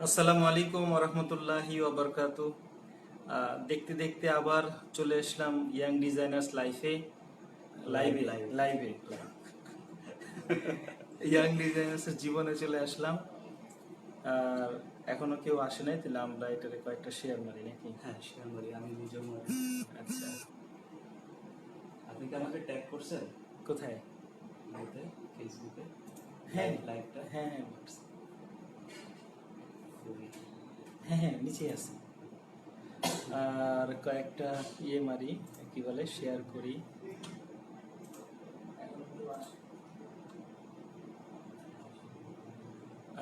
আসসালামু আলাইকুম ওরহমতুল্লাহি ওবরকাতু। দেখতে দেখতে আবার চলে আসলাম ইয়াং ডিজাইনার্স লাইফে লাইভে লাইভ লাইভে ইয়াং ডিজাইনার্সের জীবনে চলে আসলাম। আর এখনো কেউ আসে নাই, তাহলে আমরা এটারে কয়েকটা শেয়ার মারি নাকি? হ্যাঁ, শেয়ার মারি, আমি নিজেও মারি। আচ্ছা, আপনি কি আমাকে ট্যাগ করছেন কোথায়? ইয়েতে, ফেসবুকে? হ্যাঁ লাইভটা হ্যাঁ হ্যাঁ হ্যাঁ হ্যাঁ নিচেই আছে। আর কয়েকটা মারি, কি বলে, শেয়ার করি।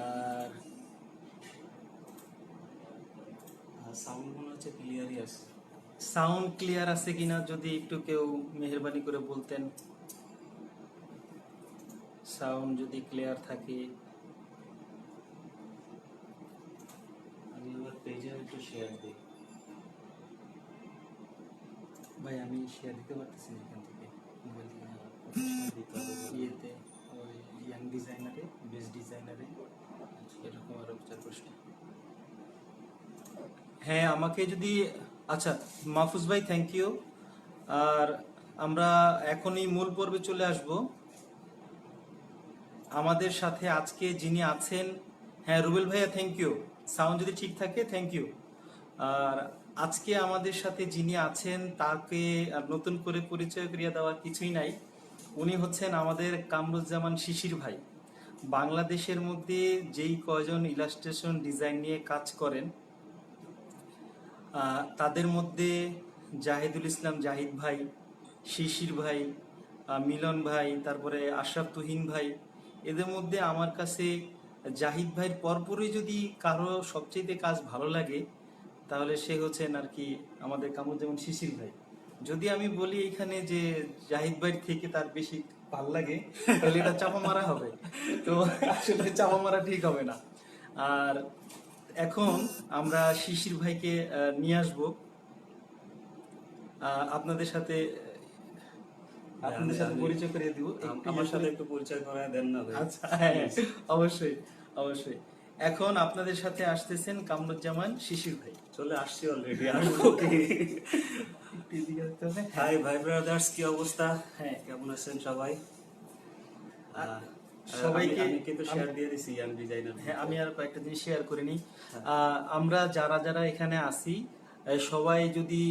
আর সাউন্ড মনে হচ্ছে ক্লিয়ারই আছে। সাউন্ড ক্লিয়ার আছে কিনা যদি একটু কেউ মেহেরবানি করে বলতেন। সাউন্ড যদি ক্লিয়ার থাকে। আমি আমার পেজে একটু শেয়ার দিই। ভাই আমি শেয়ার দিতে পারতেছি না এখান থেকে, মোবাইল থেকে। দিতে হবে। ইয়েতে ওই ইয়াং ডিজাইনারে, বেস্ট ডিজাইনারে এরকম আরো 4-5টা। হ্যাঁ আমাকে যদি, আচ্ছা মাহফুজ ভাই থ্যাংক ইউ। আর আমরা এখনই মূল পর্বে চলে আসব। আমাদের সাথে আজকে যিনি আছেন, হ্যাঁ রুবেল ভাইয়া থ্যাংক ইউ। সাউন্ড যদি ঠিক থাকে থ্যাংক ইউ। আর আজকে আমাদের সাথে যিনি আছেন তাকে আর নতুন করে পরিচয় করিয়ে দেওয়ার কিছুই নাই। উনি হচ্ছেন আমাদের কামরুজ্জামান শিশির ভাই। বাংলাদেশের মধ্যে যেই কয়জন ইলাস্ট্রেশন ডিজাইন নিয়ে কাজ করেন তাদের মধ্যে জাহিদুল ইসলাম জাহিদ ভাই, শিশির ভাই, মিলন ভাই, তারপরে আশরাফ তুহিন ভাই। এদের মধ্যে আমার কাছে জাহিদ ভাইয়ের পরপরই যদি কারো সবচেয়ে কাজ ভালো লাগে তাহলে সে হচ্ছেন আর কি আমাদের কামরুজ্জামান শিশির ভাই। যদি আমি বলি এখানে যে জাহিদ ভাইয়ের থেকে তার বেশি ভাল লাগে তাহলে এটা চাপা মারা হবে। তো আসলে চাপা মারা ঠিক হবে না। আর এখন আমরা শিশির ভাইকে নিয়ে আসবো আপনাদের সাথে, পরিচয় করিয়ে দিব। আমার সাথে একটু পরিচয় করায় দেন না ভাই? আচ্ছা হ্যাঁ হ্যাঁ, অবশ্যই অবশ্যই। এখন আপনাদের সাথে আসতেছেন কামরুজ্জামান শিশির ভাই। চলে আসছি অলরেডি। আর হাই ভাই ব্রাদার্স, কি অবস্থা? হ্যাঁ কেমন আছেন সবাই? সবাইকে আমি কিন্তু শেয়ার দিয়ে দিছি ইয়াং ডিজাইনার। হ্যাঁ আমি আর কয়েকটা জিনিস শেয়ার করে নিই। আমরা যারা যারা এখানে আসি সবাই যদি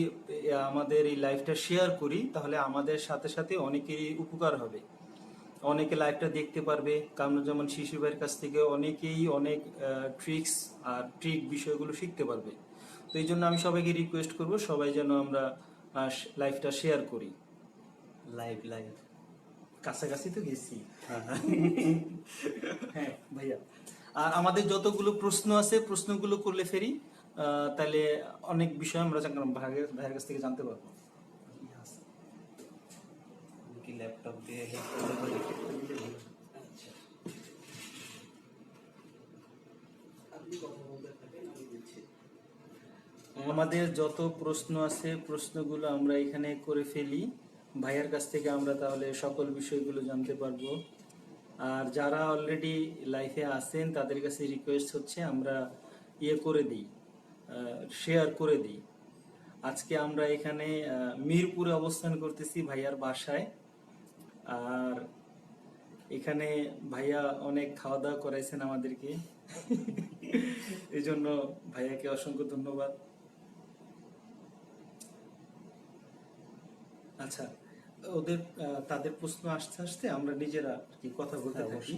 আমাদের এই লাইভটা শেয়ার করি তাহলে আমাদের সাথে সাথে অনেকেরই উপকার হবে। অনেকে লাইভটা দেখতে পারবে। কামরুজ্জামান শিশির ভাইয়ের কাছ থেকে অনেকেই অনেক ট্রিক্স আর ট্রিক বিষয়গুলো শিখতে পারবে। তো এই জন্য আমি সবাইকে রিকোয়েস্ট করব সবাই যেন আমরা লাইভটা শেয়ার করি। লাইভ লাইভ কাছাকাছি তো গেছি। হ্যাঁ ভাইয়া, আর আমাদের যতগুলো প্রশ্ন আছে প্রশ্নগুলো করলে ফেরি, তাহলে অনেক বিষয় আমরা ভাইয়ের কাছ থেকে জানতে পারবো। কি ল্যাপটপ দিয়ে হেড করতে পারি? আচ্ছা, আপনি কথা বলতে থাকেন, আমি দিচ্ছি। আমাদের যত প্রশ্ন আছে প্রশ্নগুলো আমরা এখানে করে ফেলি, ভাইয়ার কাছ থেকে আমরা তাহলে সকল বিষয়গুলো জানতে পারবো। আর যারা অলরেডি লাইফে আছেন তাদের কাছে রিকোয়েস্ট হচ্ছে আমরা করে দিই, শেয়ার করে দিই। আজকে আমরা এখানে মিরপুরে অবস্থান করতেছি ভাইয়ার বাসায়। আর এখানে ভাইয়া অনেক খাওয়া দাওয়া করাইছেন আমাদেরকে। এই জন্য ভাইয়াকে অসংখ্য ধন্যবাদ। আচ্ছা, ওদের তাদের প্রশ্ন আসতে আসতে আমরা নিজেরা কি কথা বলতে থাকি।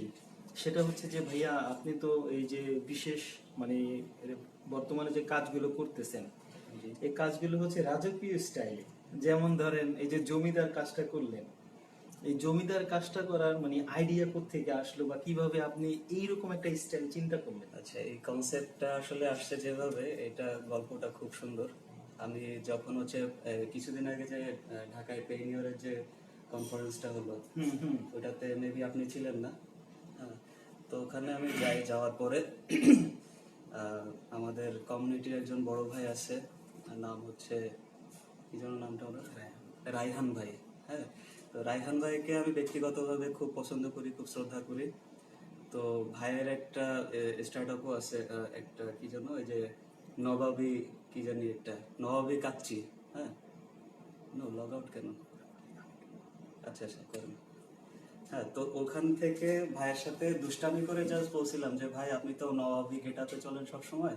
সেটা হচ্ছে যে ভাইয়া আপনি তো এই যে বিশেষ মানে বর্তমানে যে কাজগুলো করতেছেন এই কাজগুলো হচ্ছে রাজকীয় স্টাইলে। যেমন ধরেন এই যে জমিদার কাজটা করলেন, এই জমিদার কাজটা করার মানে আইডিয়া কোত্থেকে আসলো বা কিভাবে আপনি এইরকম একটা স্টাইল চিন্তা করলেন? আচ্ছা, এই কনসেপ্টটা আসলে আসছে যেভাবে, এটা গল্পটা খুব সুন্দর। আমি যখন হচ্ছে কিছুদিন আগে যে ঢাকায় পেইনিয়রের যে কনফারেন্সটা হলো, ওটাতে মেবি আপনি ছিলেন না। হ্যাঁ, তো ওখানে আমি যাওয়ার পরে আমাদের কমিউনিটির একজন বড় ভাই আছে, নাম হচ্ছে কি যেন নামটা ওনার, রায়হান ভাই। হ্যাঁ, তো রায়হান ভাইকে আমি ব্যক্তিগতভাবে খুব পছন্দ করি, খুব শ্রদ্ধা করি। তো ভাইয়ের একটা স্টার্টআপও আছে, একটা কি যেন ওই যে নবাবী কি জানি একটা নবাবী কাচ্চি। হ্যাঁ, নো লগ আউট কেন? আচ্ছা আচ্ছা করেন। হ্যাঁ, তো ওখান থেকে ভাইয়ের সাথে দুষ্টামি করে জাস্ট বলছিলাম যে ভাই আপনি তো নবাবী গেটাতে চলেন সব সময়,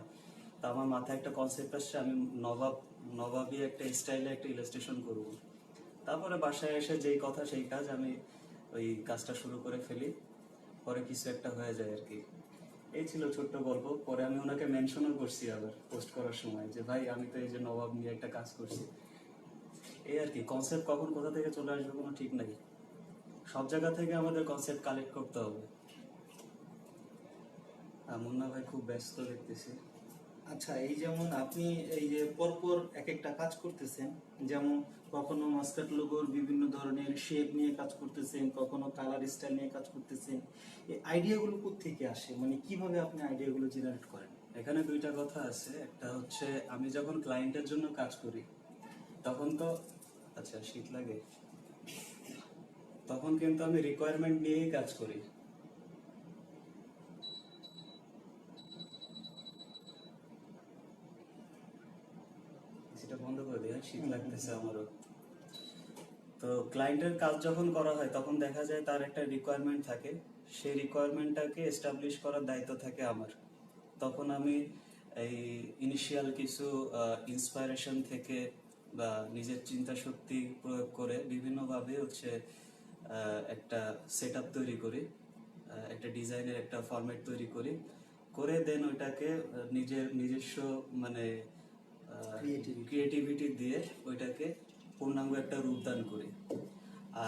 তা আমার মাথায় একটা কনসেপ্ট আসছে, আমি নবাবী একটা স্টাইলে একটা ইলাস্ট্রেশন করব। তারপরে বাসায় এসে যেই কথা সেই কাজ, আমি ওই কাজটা শুরু করে ফেলি, পরে কিছু একটা হয়ে যায় আর কি। এই ছিল ছোট্ট গল্প। পরে আমি ওনাকে মেনশনও করছি আবার পোস্ট করার সময় যে ভাই আমি তো এই যে নবাব নিয়ে একটা কাজ করছি। এই আর কি, কনসেপ্ট কখন কোথা থেকে চলে আসবে কোনো ঠিক নাই, সব জায়গা থেকে আমাদের কনসেপ্ট কালেক্ট করতে হবে। মুন্না ভাই খুব ব্যস্ত দেখতেছি। আচ্ছা, এই যেমন আপনি এই যে পরপর এক একটা কাজ করতেছেন, যেমন কখনো মাস্কাট লোগোর বিভিন্ন ধরনের শেপ নিয়ে কাজ করতেছেন, কখনো কালার স্টাইল নিয়ে কাজ করতেছেন, এই আইডিয়াগুলো কোত্থেকে আসে, মানে কিভাবে আপনি আইডিয়াগুলো জেনারেট করেন? এখানে দুইটা কথা আছে, একটা হচ্ছে আমি যখন ক্লায়েন্টের জন্য কাজ করি তখন তো, আচ্ছা শীত লাগে, তখন কিন্তু আমি রিকোয়ারমেন্ট নিয়েই কাজ করি। সেটা বন্ধ করে দিই, হ্যাঁ? শীত লাগতেছে আমারও। তো ক্লায়েন্টের কাজ যখন করা হয় তখন দেখা যায় তার একটা রিকোয়ারমেন্ট থাকে, সেই রিকোয়ারমেন্টটাকে এস্টাবলিশ করার দায়িত্ব থাকে আমার। তখন আমি এই ইনিশিয়াল কিছু ইন্সপায়ারেশন থেকে বা নিজের চিন্তা শক্তি প্রয়োগ করে বিভিন্নভাবে হচ্ছে একটা সেট আপ তৈরি করি, একটা ডিজাইনের একটা ফরম্যাট তৈরি করি, করে দেন ওইটাকে নিজের নিজস্ব মানে ক্রিয়েটিভিটি দিয়ে ওইটাকে পূর্ণাঙ্গ একটা রূপদান করি।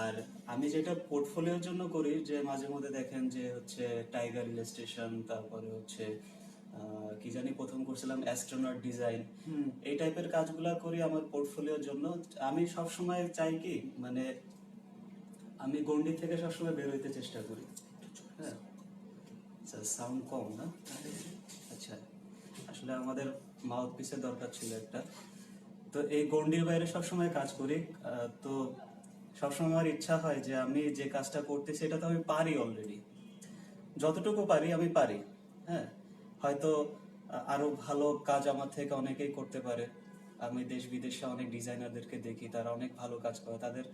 আর আমি যেটা পোর্টফোলিওর জন্য করি, যে মাঝে মধ্যে দেখেন যে হচ্ছে টাইগার ইলাস্ট্রেশন, তারপরে হচ্ছে কি জানি প্রথম করছিলাম অ্যাস্ট্রোনট ডিজাইন, এই টাইপের কাজগুলা করি আমার পোর্টফোলিওর জন্য। আমি সব সময় চাই কি মানে আমি গন্ডি থেকে সবসময় বের হইতে চেষ্টা করি। হ্যাঁ, আচ্ছা সাউন্ড কম না? আচ্ছা, আসলে আমাদের মাউথ পিসের দরকার ছিল একটা। তো এই গন্ডির বাইরে সবসময় কাজ করি। তো সবসময় আমার ইচ্ছা হয় যে আমি যে কাজটা করতেছি এটা তো আমি পারি অলরেডি, যতটুকু পারি আমি পারি। হ্যাঁ, হয়তো আরো ভালো কাজ আমার থেকে অনেকেই করতে পারে। আমি দেশ বিদেশে অনেক ডিজাইনারদেরকে দেখি, তারা অনেক ভালো কাজ করে, তাদের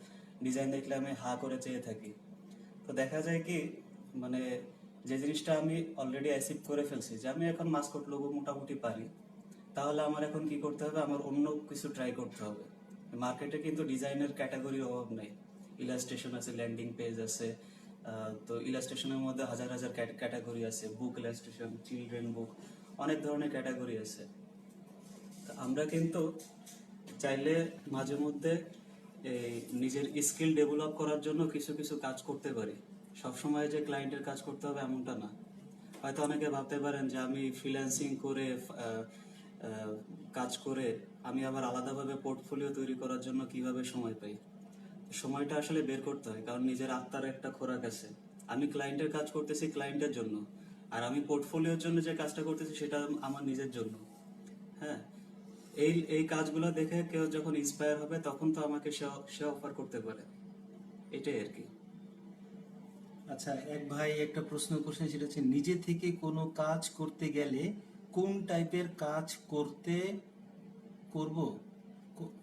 ডিজাইন দেখলে আমি হা করে চেয়ে থাকি। তো দেখা যায় কি মানে যে জিনিসটা আমি অলরেডি অ্যাচিভ করে ফেলছি, যে আমি এখন মাস্কট লোগো মোটামুটি পারি, তাহলে আমার এখন কি করতে হবে, আমার অন্য কিছু ট্রাই করতে হবে। মার্কেটে কিন্তু ডিজাইনের ক্যাটাগরির অভাব নেই, ইলাস্ট্রেশন আছে, ল্যান্ডিং পেজ আছে, তো ইলাস্ট্রেশনের মধ্যে হাজার হাজার ক্যাটাগরি আছে, বুক ইলাস্ট্রেশন, চিলড্রেন বুক, অনেক ধরনের ক্যাটাগরি আছে। তো আমরা কিন্তু চাইলে মাঝে মধ্যে এই নিজের স্কিল ডেভেলপ করার জন্য কিছু কিছু কাজ করতে পারি। সবসময় যে ক্লায়েন্টের কাজ করতে হবে এমনটা না। হয়তো অনেকে ভাবতে পারেন যে আমি ফ্রিল্যান্সিং করে কাজ করে আমি আবার আলাদাভাবে পোর্টফোলিও তৈরি করার জন্য কিভাবে সময় পাই। সময়টা আসলে বের করতে হয়, কারণ নিজের আত্মার একটা খোরাক আছে। আমি ক্লায়েন্টের কাজ করতেছি ক্লায়েন্টের জন্য, আর আমি পোর্টফোলিওর জন্য যে কাজটা করতেছি সেটা আমার নিজের জন্য। হ্যাঁ, এই এই কাজগুলো দেখে কেউ যখন ইন্সপায়ার হবে তখন তো আমাকে সে অফার করতে পারে, এটাই আর কি। আচ্ছা, এক ভাই একটা প্রশ্ন করছেন, সেটা হচ্ছে নিজে থেকে কোনো কাজ করতে গেলে কোন টাইপের কাজ করব কো-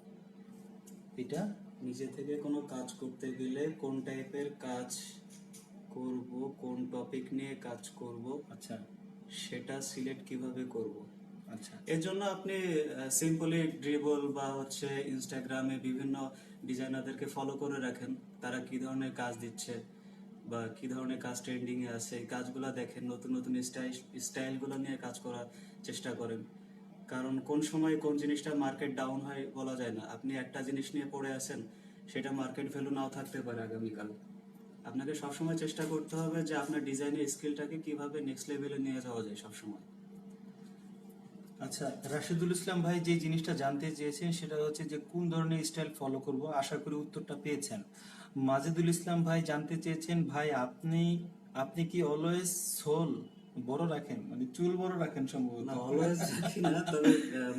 এটা নিজে থেকে কোনো কাজ করতে গেলে কোন টাইপের কাজ করব, কোন টপিক নিয়ে কাজ করব, আচ্ছা সেটা সিলেক্ট কিভাবে করব। আচ্ছা এর জন্য আপনি সিম্পলি ড্রিবল বা হচ্ছে ইনস্টাগ্রামে বিভিন্ন ডিজাইনারদেরকে ফলো করে রাখেন, তারা কি ধরনের কাজ দিচ্ছে বা কি ধরনের কাজ ট্রেন্ডিং এ আছে, এই কাজগুলো দেখেন, নতুন নতুন স্টাইলগুলো নিয়ে কাজ করার চেষ্টা করেন। কারণ কোন সময় কোন জিনিসটা মার্কেট ডাউন হয় বলা যায় না। আপনি একটা জিনিস নিয়ে পড়ে আছেন, সেটা মার্কেট ভ্যালু নাও থাকতে পারে আগামীকাল। আপনাকে সবসময় চেষ্টা করতে হবে যে আপনার ডিজাইনের স্কিলটাকে কিভাবে নেক্সট লেভেলে নিয়ে যাওয়া যায় সবসময়। আচ্ছা, রাশিদুল ইসলাম ভাই যে জিনিসটা জানতে চেয়েছেন সেটা হচ্ছে যে কোন ধরনের স্টাইল ফলো করব, আশা করি উত্তরটা পেয়েছেন। মাজেদুল ইসলাম ভাই জানতে চেয়েছেন, ভাই আপনি আপনি কি অলওয়েজ সোল বড় রাখেন, মানে চুল বড় রাখেন সম্ভবত? না, অলওয়েজ রাখি না, তবে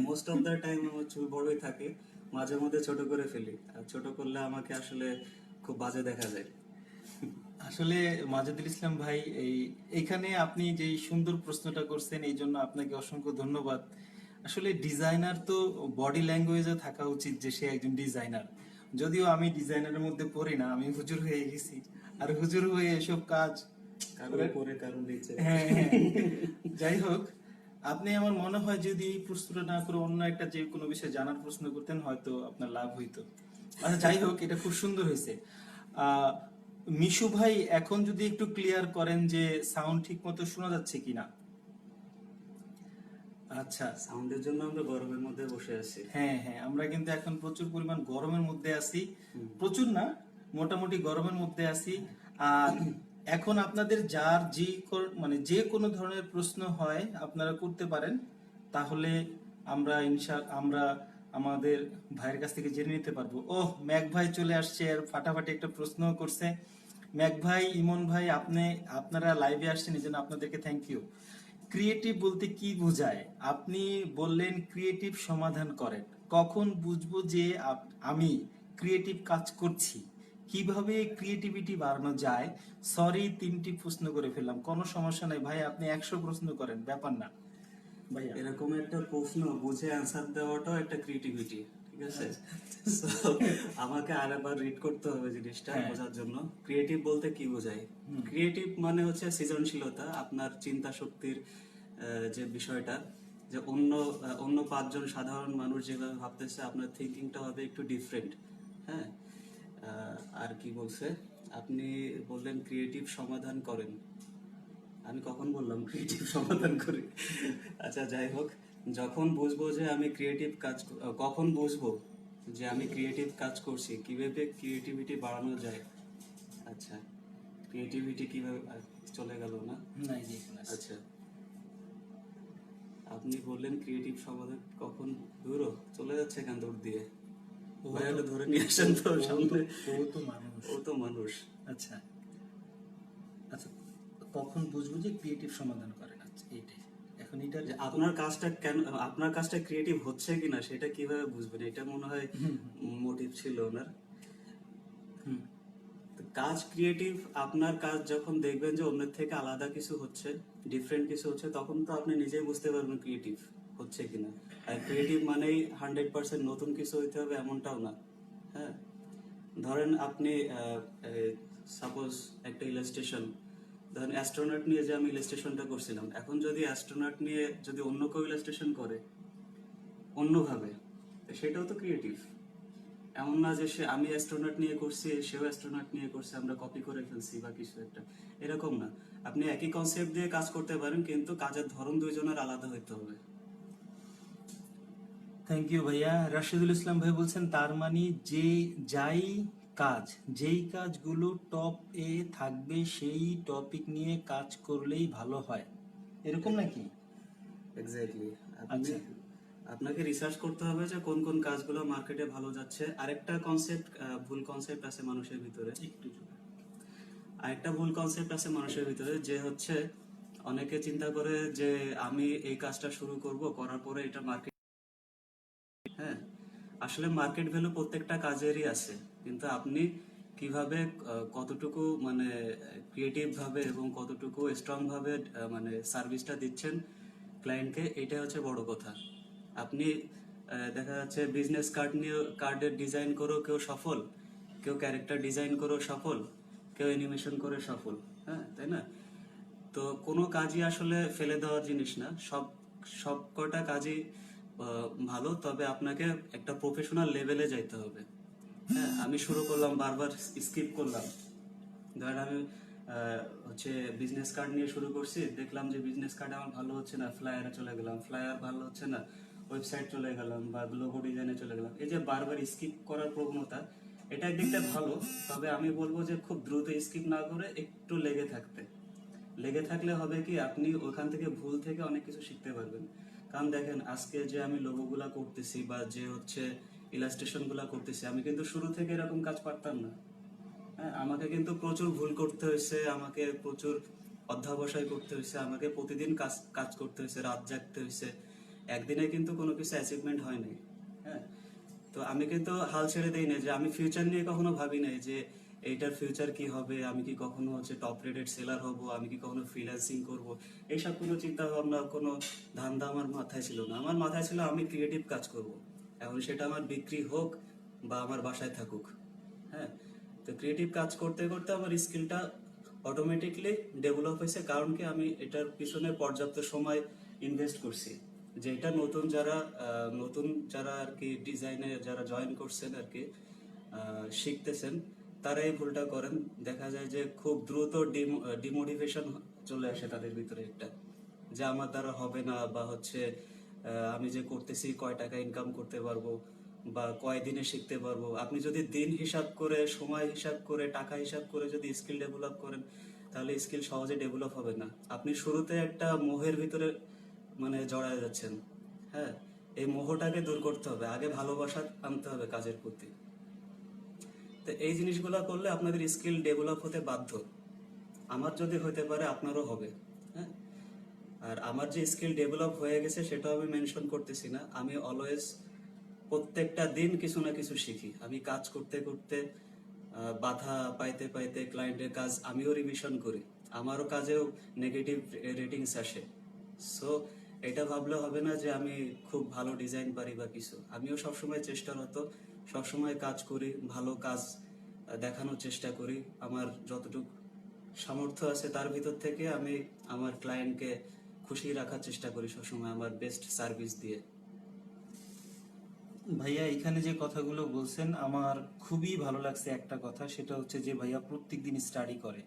মোস্ট অফ দ্য টাইম আমার চুল বড়ই থাকে। মাঝে মধ্যে ছোট করে ফেলি, আর ছোট করলে আমাকে আসলে খুব বাজে দেখা যায়। আসলে মাজেদুল ইসলাম ভাই, এইখানে আপনি যে সুন্দর প্রশ্নটা করছেন এই জন্য আপনাকে অসংখ্য ধন্যবাদ। আসলে ডিজাইনার তো বডি ল্যাঙ্গুয়েজে থাকা উচিত যে সে একজন ডিজাইনার। যদিও আমি ডিজাইনারের মধ্যে পড়ি না, আমি হুজুর হয়ে গেছি। আর হুজুর হয়ে এসব কাজ কারো উপরে কারো নিচে। হ্যাঁ হ্যাঁ। যাই হোক, আপনি আমার মনে হয় যদি এই প্রশ্নটা না করে অন্য একটা যে কোনো বিষয়ে জানার প্রশ্ন করতেন হয়তো আপনার লাভ হইতো। আচ্ছা যাই হোক, এটা খুব সুন্দর হয়েছে। আহ মিশু ভাই, এখন যদি একটু ক্লিয়ার করেন যে সাউন্ড ঠিক মতো শোনা যাচ্ছে কিনা। আচ্ছা। সাউন্ডের জন্য আমরা গরমের মধ্যে বসে আছি। হ্যাঁ হ্যাঁ, আমরা কিন্তু এখন প্রচুর পরিমাণ গরমের মধ্যে আছি। হুম। প্রচুর না, মোটামুটি গরমের মধ্যে আছি। আর এখন আপনাদের যার মানে যে কোনো ধরনের প্রশ্ন হয় আপনারা করতে পারেন, তাহলে আমরা আমাদের ভাইয়ের কাছ থেকে জেনে নিতে পারবো। ওহ, ম্যাক ভাই চলে আসছে আর ফাটাফাটি একটা প্রশ্ন করছে। ম্যাক ভাই, ইমন ভাই, আপনারা লাইভে আসছেন এই জন্য আপনাদেরকে থ্যাংক ইউ। ক্রিয়েটিভ বলতে কি বোঝায়? আপনি বললেন ক্রিয়েটিভ সমাধান করেন। কখন বুঝবো যে আমি ক্রিয়েটিভ কাজ করছি? কিভাবে ক্রিয়েটিভিটি বাড়ানো যায়? সরি, 3টি প্রশ্ন করে ফেললাম, কোনো সমস্যা নাই ভাই, আপনি 100 প্রশ্ন করেন, ব্যাপার না ভাইয়া। এরকম একটা প্রশ্ন বুঝে অ্যান্সার দেওয়াটাও একটা ক্রিয়েটিভিটি, ঠিক আছে? So, আমাকে আরেকবার রিড করতে হবে জিনিসটা হ্যাঁ। বোঝার জন্য। ক্রিয়েটিভ বলতে কি বোঝায়? ক্রিয়েটিভ মানে হচ্ছে সৃজনশীলতা, আপনার চিন্তা শক্তির যে বিষয়টা, যে অন্য 5 জন সাধারণ মানুষ যেভাবে ভাবতেছে আপনার থিঙ্কিংটা হবে একটু ডিফারেন্ট। হ্যাঁ। আর কি বলছে, আপনি বললেন ক্রিয়েটিভ সমাধান করেন। আমি কখন বললাম ক্রিয়েটিভ সমাধান করি? আচ্ছা যাই হোক, যখন বুঝবো যে আমি কখন বুঝবো যে আমি ক্রিয়েটিভ কাজ করছি, কিভাবে ক্রিয়েটিভিটি বাড়ানো যায়। আচ্ছা, ক্রিয়েটিভিটি কিভাবে চলে গেল না? না, এই যে এখানে আছে। আচ্ছা, আপনি বললেন ক্রিয়েটিভ সমাধান কখন দূর চলে যাচ্ছে কেন দূর দিয়ে? ও ভাই তো- একটু ধরে নিয়ে আসেন তো সামনে। ও তো মানুষ। ও তো মানুষ। আচ্ছা আচ্ছা, কখন বুঝবো যে ক্রিয়েটিভ সমাধান করেন? আচ্ছা, এইটাই এখন এটা যে আপনার কাজটা ক্রিয়েটিভ হচ্ছে কিনা সেটা কিভাবে বুঝবেন, এটা মনে হয় মোটিভ ছিল ওনার। হুম। তো কাজ ক্রিয়েটিভ, আপনার কাজ যখন দেখবেন যে অন্যের থেকে আলাদা কিছু হচ্ছে, ডিফারেন্ট কিছু হচ্ছে, তখন তো আপনি নিজেই বুঝতে পারবেন ক্রিয়েটিভ হচ্ছে কিনা। আর ক্রিয়েটিভ মানেই 100% নতুন কিছু হইতে হবে এমনটাও না। হ্যাঁ, ধরেন আপনি সাপোজ একটা ইলাস্ট্রেশন, ধরেন অ্যাস্ট্রোনট নিয়ে যে আমি ইলাস্ট্রেশনটা করছিলাম, এখন যদি অ্যাস্ট্রোনট নিয়ে যদি অন্য কেউ ইলাস্ট্রেশন করে অন্যভাবে, তো সেটাও তো ক্রিয়েটিভ। এমন না যে আমি অ্যাস্ট্রোনট নিয়ে করছি, সেও অ্যাস্ট্রোনট নিয়ে করছে, আমরা কপি করে ফেলছি বা কিছু একটা, এরকম না। আপনি একই কনসেপ্ট দিয়ে কাজ করতে পারেন, কিন্তু কাজের ধরন দুইজনের আলাদা হইতে হবে। থ্যাংক ইউ ভাইয়া। রাশিদুল ইসলাম ভাই বলছেন তার মানে যাই যেই কাজগুলো টপ এ থাকবে সেই টপিক নিয়ে কাজ করলেই ভালো হয়, এরকম নাকি? এক্স্যাক্টলি। আচ্ছা। আপনাকে রিসার্চ করতে হবে যে কোন কোন কাজগুলো মার্কেটে ভালো যাচ্ছে। আরেকটা ভুল কনসেপ্ট আছে মানুষের ভিতরে, যে হচ্ছে অনেকে চিন্তা করে যে আমি এই কাজটা শুরু করব, করার পরে এটা মার্কেট। হ্যাঁ, আসলে মার্কেট ভ্যালু প্রত্যেকটা কাজেরই আছে, কিন্তু আপনি কিভাবে কতটুকু মানে ক্রিয়েটিভ ভাবে এবং কতটুকু স্ট্রং ভাবে মানে সার্ভিসটা দিচ্ছেন ক্লায়েন্টকে, এটাই হচ্ছে বড় কথা। আপনি দেখা যাচ্ছে বিজনেস কার্ডের ডিজাইন করেও কেউ সফল, কেউ ক্যারেক্টার ডিজাইন করেও সফল, কেউ অ্যানিমেশন করে সফল। হ্যাঁ, তাই না? তো কোনো কাজই আসলে ফেলে দেওয়ার জিনিস না, সব কটা কাজই ভালো, তবে আপনাকে একটা প্রফেশনাল লেভেলে যাইতে হবে। হ্যাঁ, আমি শুরু করলাম, বারবার স্কিপ করলাম। ধরেন আমি হচ্ছে বিজনেস কার্ড নিয়ে শুরু করছি, দেখলাম যে বিজনেস কার্ড আমার ভালো হচ্ছে না, ফ্লায়ারে চলে গেলাম, ফ্লায়ার ভালো হচ্ছে না, ওয়েবসাইট চলে গেলাম বা লোগো ডিজাইনে চলে গেলাম। এই যে বারবার স্কিপ করার প্রবণতা, এটা একদিকটা ভালো, তবে আমি বলবো যে খুব দ্রুত স্কিপ না করে একটু লেগে থাকলে হবে কি, আপনি ওখান থেকে ভুল থেকে অনেক কিছু শিখতে পারবেন। কারণ দেখেন, আজকে যে আমি লোগোগুলা করতেছি বা যে হচ্ছে ইলাস্ট্রেশন গুলা করতেছি, আমি কিন্তু শুরু থেকে এরকম কাজ পারতাম না। হ্যাঁ, আমাকে কিন্তু প্রচুর ভুল করতে হয়েছে, আমাকে প্রচুর অধ্যাবসায় করতে হয়েছে, আমাকে প্রতিদিন কাজ করতে হয়েছে, রাত জাগতে হয়েছে। একদিনে কিন্তু কোনো কিছু অ্যাচিভমেন্ট হয় নাই। হ্যাঁ, তো আমি কিন্তু হাল ছেড়ে দেই না, যে আমি ফিউচার নিয়ে কখনো ভাবি নাই যে এইটার ফিউচার কি হবে, আমি কি কখনো হচ্ছে টপ রেটেড সেলার হব, আমি কি কখনো ফ্রিল্যান্সিং করব, এইসব কোনো চিন্তা ভাবনা, কোনো ধান্দা আমার মাথায় ছিল না। আমার মাথায় ছিল আমি ক্রিয়েটিভ কাজ করব। এখন সেটা আমার বিক্রি হোক বা আমার বাসায় থাকুক, হ্যাঁ। তো ক্রিয়েটিভ কাজ করতে করতে আমার স্কিলটা অটোমেটিকলি ডেভেলপ হয়েছে, কারণ কি আমি এটার পিছনে পর্যাপ্ত সময় ইনভেস্ট করছি। যে এটা নতুন যারা আর কি ডিজাইনে যারা জয়েন করছেন আর কি, শিখতেছেন, তারা এই ভুলটা করেন। দেখা যায় যে খুব দ্রুত ডিমোটিভেশন চলে আসে তাদের ভিতরে একটা, যে আমার দ্বারা হবে না, বা হচ্ছে আমি যে করতেছি কয় টাকা ইনকাম করতে পারবো বা কয় দিনে শিখতে পারবো। আপনি যদি দিন হিসাব করে, সময় হিসাব করে, টাকা হিসাব করে যদি স্কিল ডেভেলপ করেন, তাহলে স্কিল সহজে ডেভেলপ হবে না। আপনি শুরুতে একটা মোহের ভিতরে মানে জড়ায় যাচ্ছেন, হ্যাঁ। এই মোহটাকে দূর করতে হবে, আগে ভালোবাসা আনতে হবে কাজের প্রতি। তো এই জিনিসগুলো করলে আপনাদের স্কিল ডেভেলপ হতে বাধ্য। আমার যদি হতে পারে আপনারও হবে, হ্যাঁ। আর আমার যে স্কিল ডেভেলপ হয়ে গেছে সেটাও আমি মেনশন করতেছি না, আমি অলওয়েজ প্রত্যেকটা দিন কিছু না কিছু শিখি। আমি কাজ করতে করতে বাধা পাইতে পাইতে ক্লায়েন্টের কাজ আমিও রিভিশন করি, আমারও কাজেও নেগেটিভ রেটিংস আসে। সো এটা ভাবলে হবে না যে আমি খুব ভালো ডিজাইন পারি বা কিছু। আমিও সবসময় চেষ্টারত, সবসময় কাজ করি, ভালো কাজ দেখানোর চেষ্টা করি। আমার যতটুকু সামর্থ্য আছে তার ভিতর থেকে আমি আমার ক্লায়েন্টকে খুশি রাখার চেষ্টা করি সবসময় আমার বেস্ট সার্ভিস দিয়ে। ভাইয়া এখানে যে কথাগুলো বলছেন আমার খুবই ভালো লাগছে। একটা কথা সেটা হচ্ছে যে ভাইয়া প্রত্যেকদিন স্টাডি করে।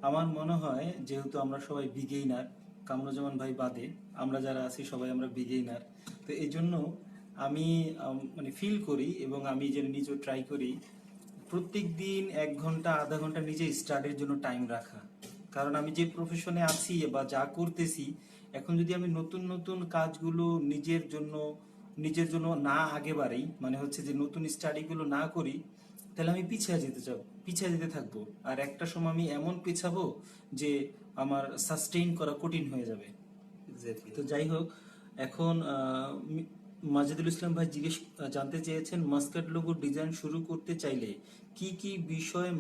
আমার মনে হয় যেহেতু আমরা সবাই বিগেইনার, কামরুজ্জামান ভাই বাদে আমরা যারা আছি সবাই আমরা বিগেইনার, তো এই জন্য আমি মানে ফিল করি এবং আমি যে নিজেও ট্রাই করি প্রত্যেক দিন 1 ঘন্টা আধা ঘন্টা নিজে স্টাডির জন্য টাইম রাখা। কারণ আমি যে প্রফেশনে আছি বা যা করতেছি, এখন যদি আমি নতুন নতুন কাজগুলো নিজের জন্য না আগে বাড়াই, মানে হচ্ছে যে নতুন স্টাডিগুলো না করি, তাহলে আমি পিছিয়ে যেতে থাকবো। আর একটা সময় আমি এমন পিছাবো যে আমার সাস্টেইন করা কঠিন হয়ে যাবে। এক্স্যাক্টলি। তো যাই হোক, এখন মাজিদুল ইসলাম ভাই জানতে চেয়েছেন মাস্কাট লোগো ডিজাইন শুরু করতে চাইলে কি কি বিষয়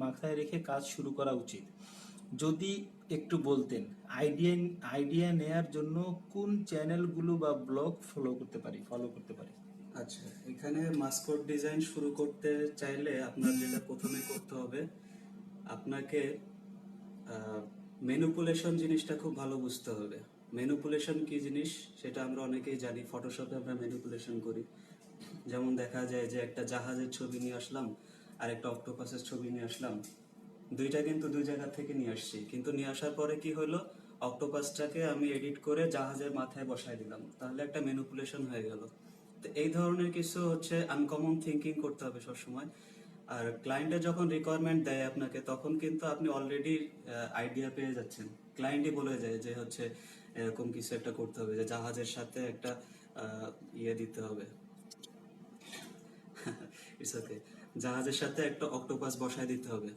মাথায় রেখে কাজ শুরু করা উচিত, যদি একটু বলতেন। আইডিয়া নেয়ার জন্য কোন চ্যানেলগুলো বা ব্লগ ফলো করতে পারি? আচ্ছা, এখানে মাসকট ডিজাইন শুরু করতে চাইলে আপনার যেটা প্রথমে করতে হবে, আপনাকে ম্যানিপুলেশন জিনিসটা খুব ভালো বুঝতে হবে। ম্যানিপুলেশন কি জিনিস সেটা আমরা অনেকেই জানি, ফটোশপে আমরা ম্যানিপুলেশন করি। যেমন দেখা যায় যে একটা জাহাজের ছবি নিয়ে আসলাম আর একটা অক্টোপাসের ছবি নিয়ে আসলাম, দুইটা কিন্তু দুই জায়গা থেকে নিয়ে আসছি, কিন্তু নিয়ে আসার পরে কি হলো, অক্টোপাসটাকে আমি এডিট করে জাহাজের মাথায় বসায় দিলাম, তাহলে একটা ম্যানিপুলেশন হয়ে গেল। তো এই ধরনের কিছু হচ্ছে আনকমন থিঙ্কিং করতে হবে সবসময়। আর ক্লায়েন্টে যখন রিকোয়ারমেন্ট দেয় আপনাকে, তখন কিন্তু আপনি অলরেডি আইডিয়া পেয়ে যাচ্ছেন। ক্লায়েন্টই বলে যায় যে হচ্ছে এরকম কিছু একটা করতে হবে, যে জাহাজের সাথে একটা ইয়ে দিতে হবে, ইটস ওকে, জাহাজের সাথে একটা অক্টোপাস বসায় দিতে হবে।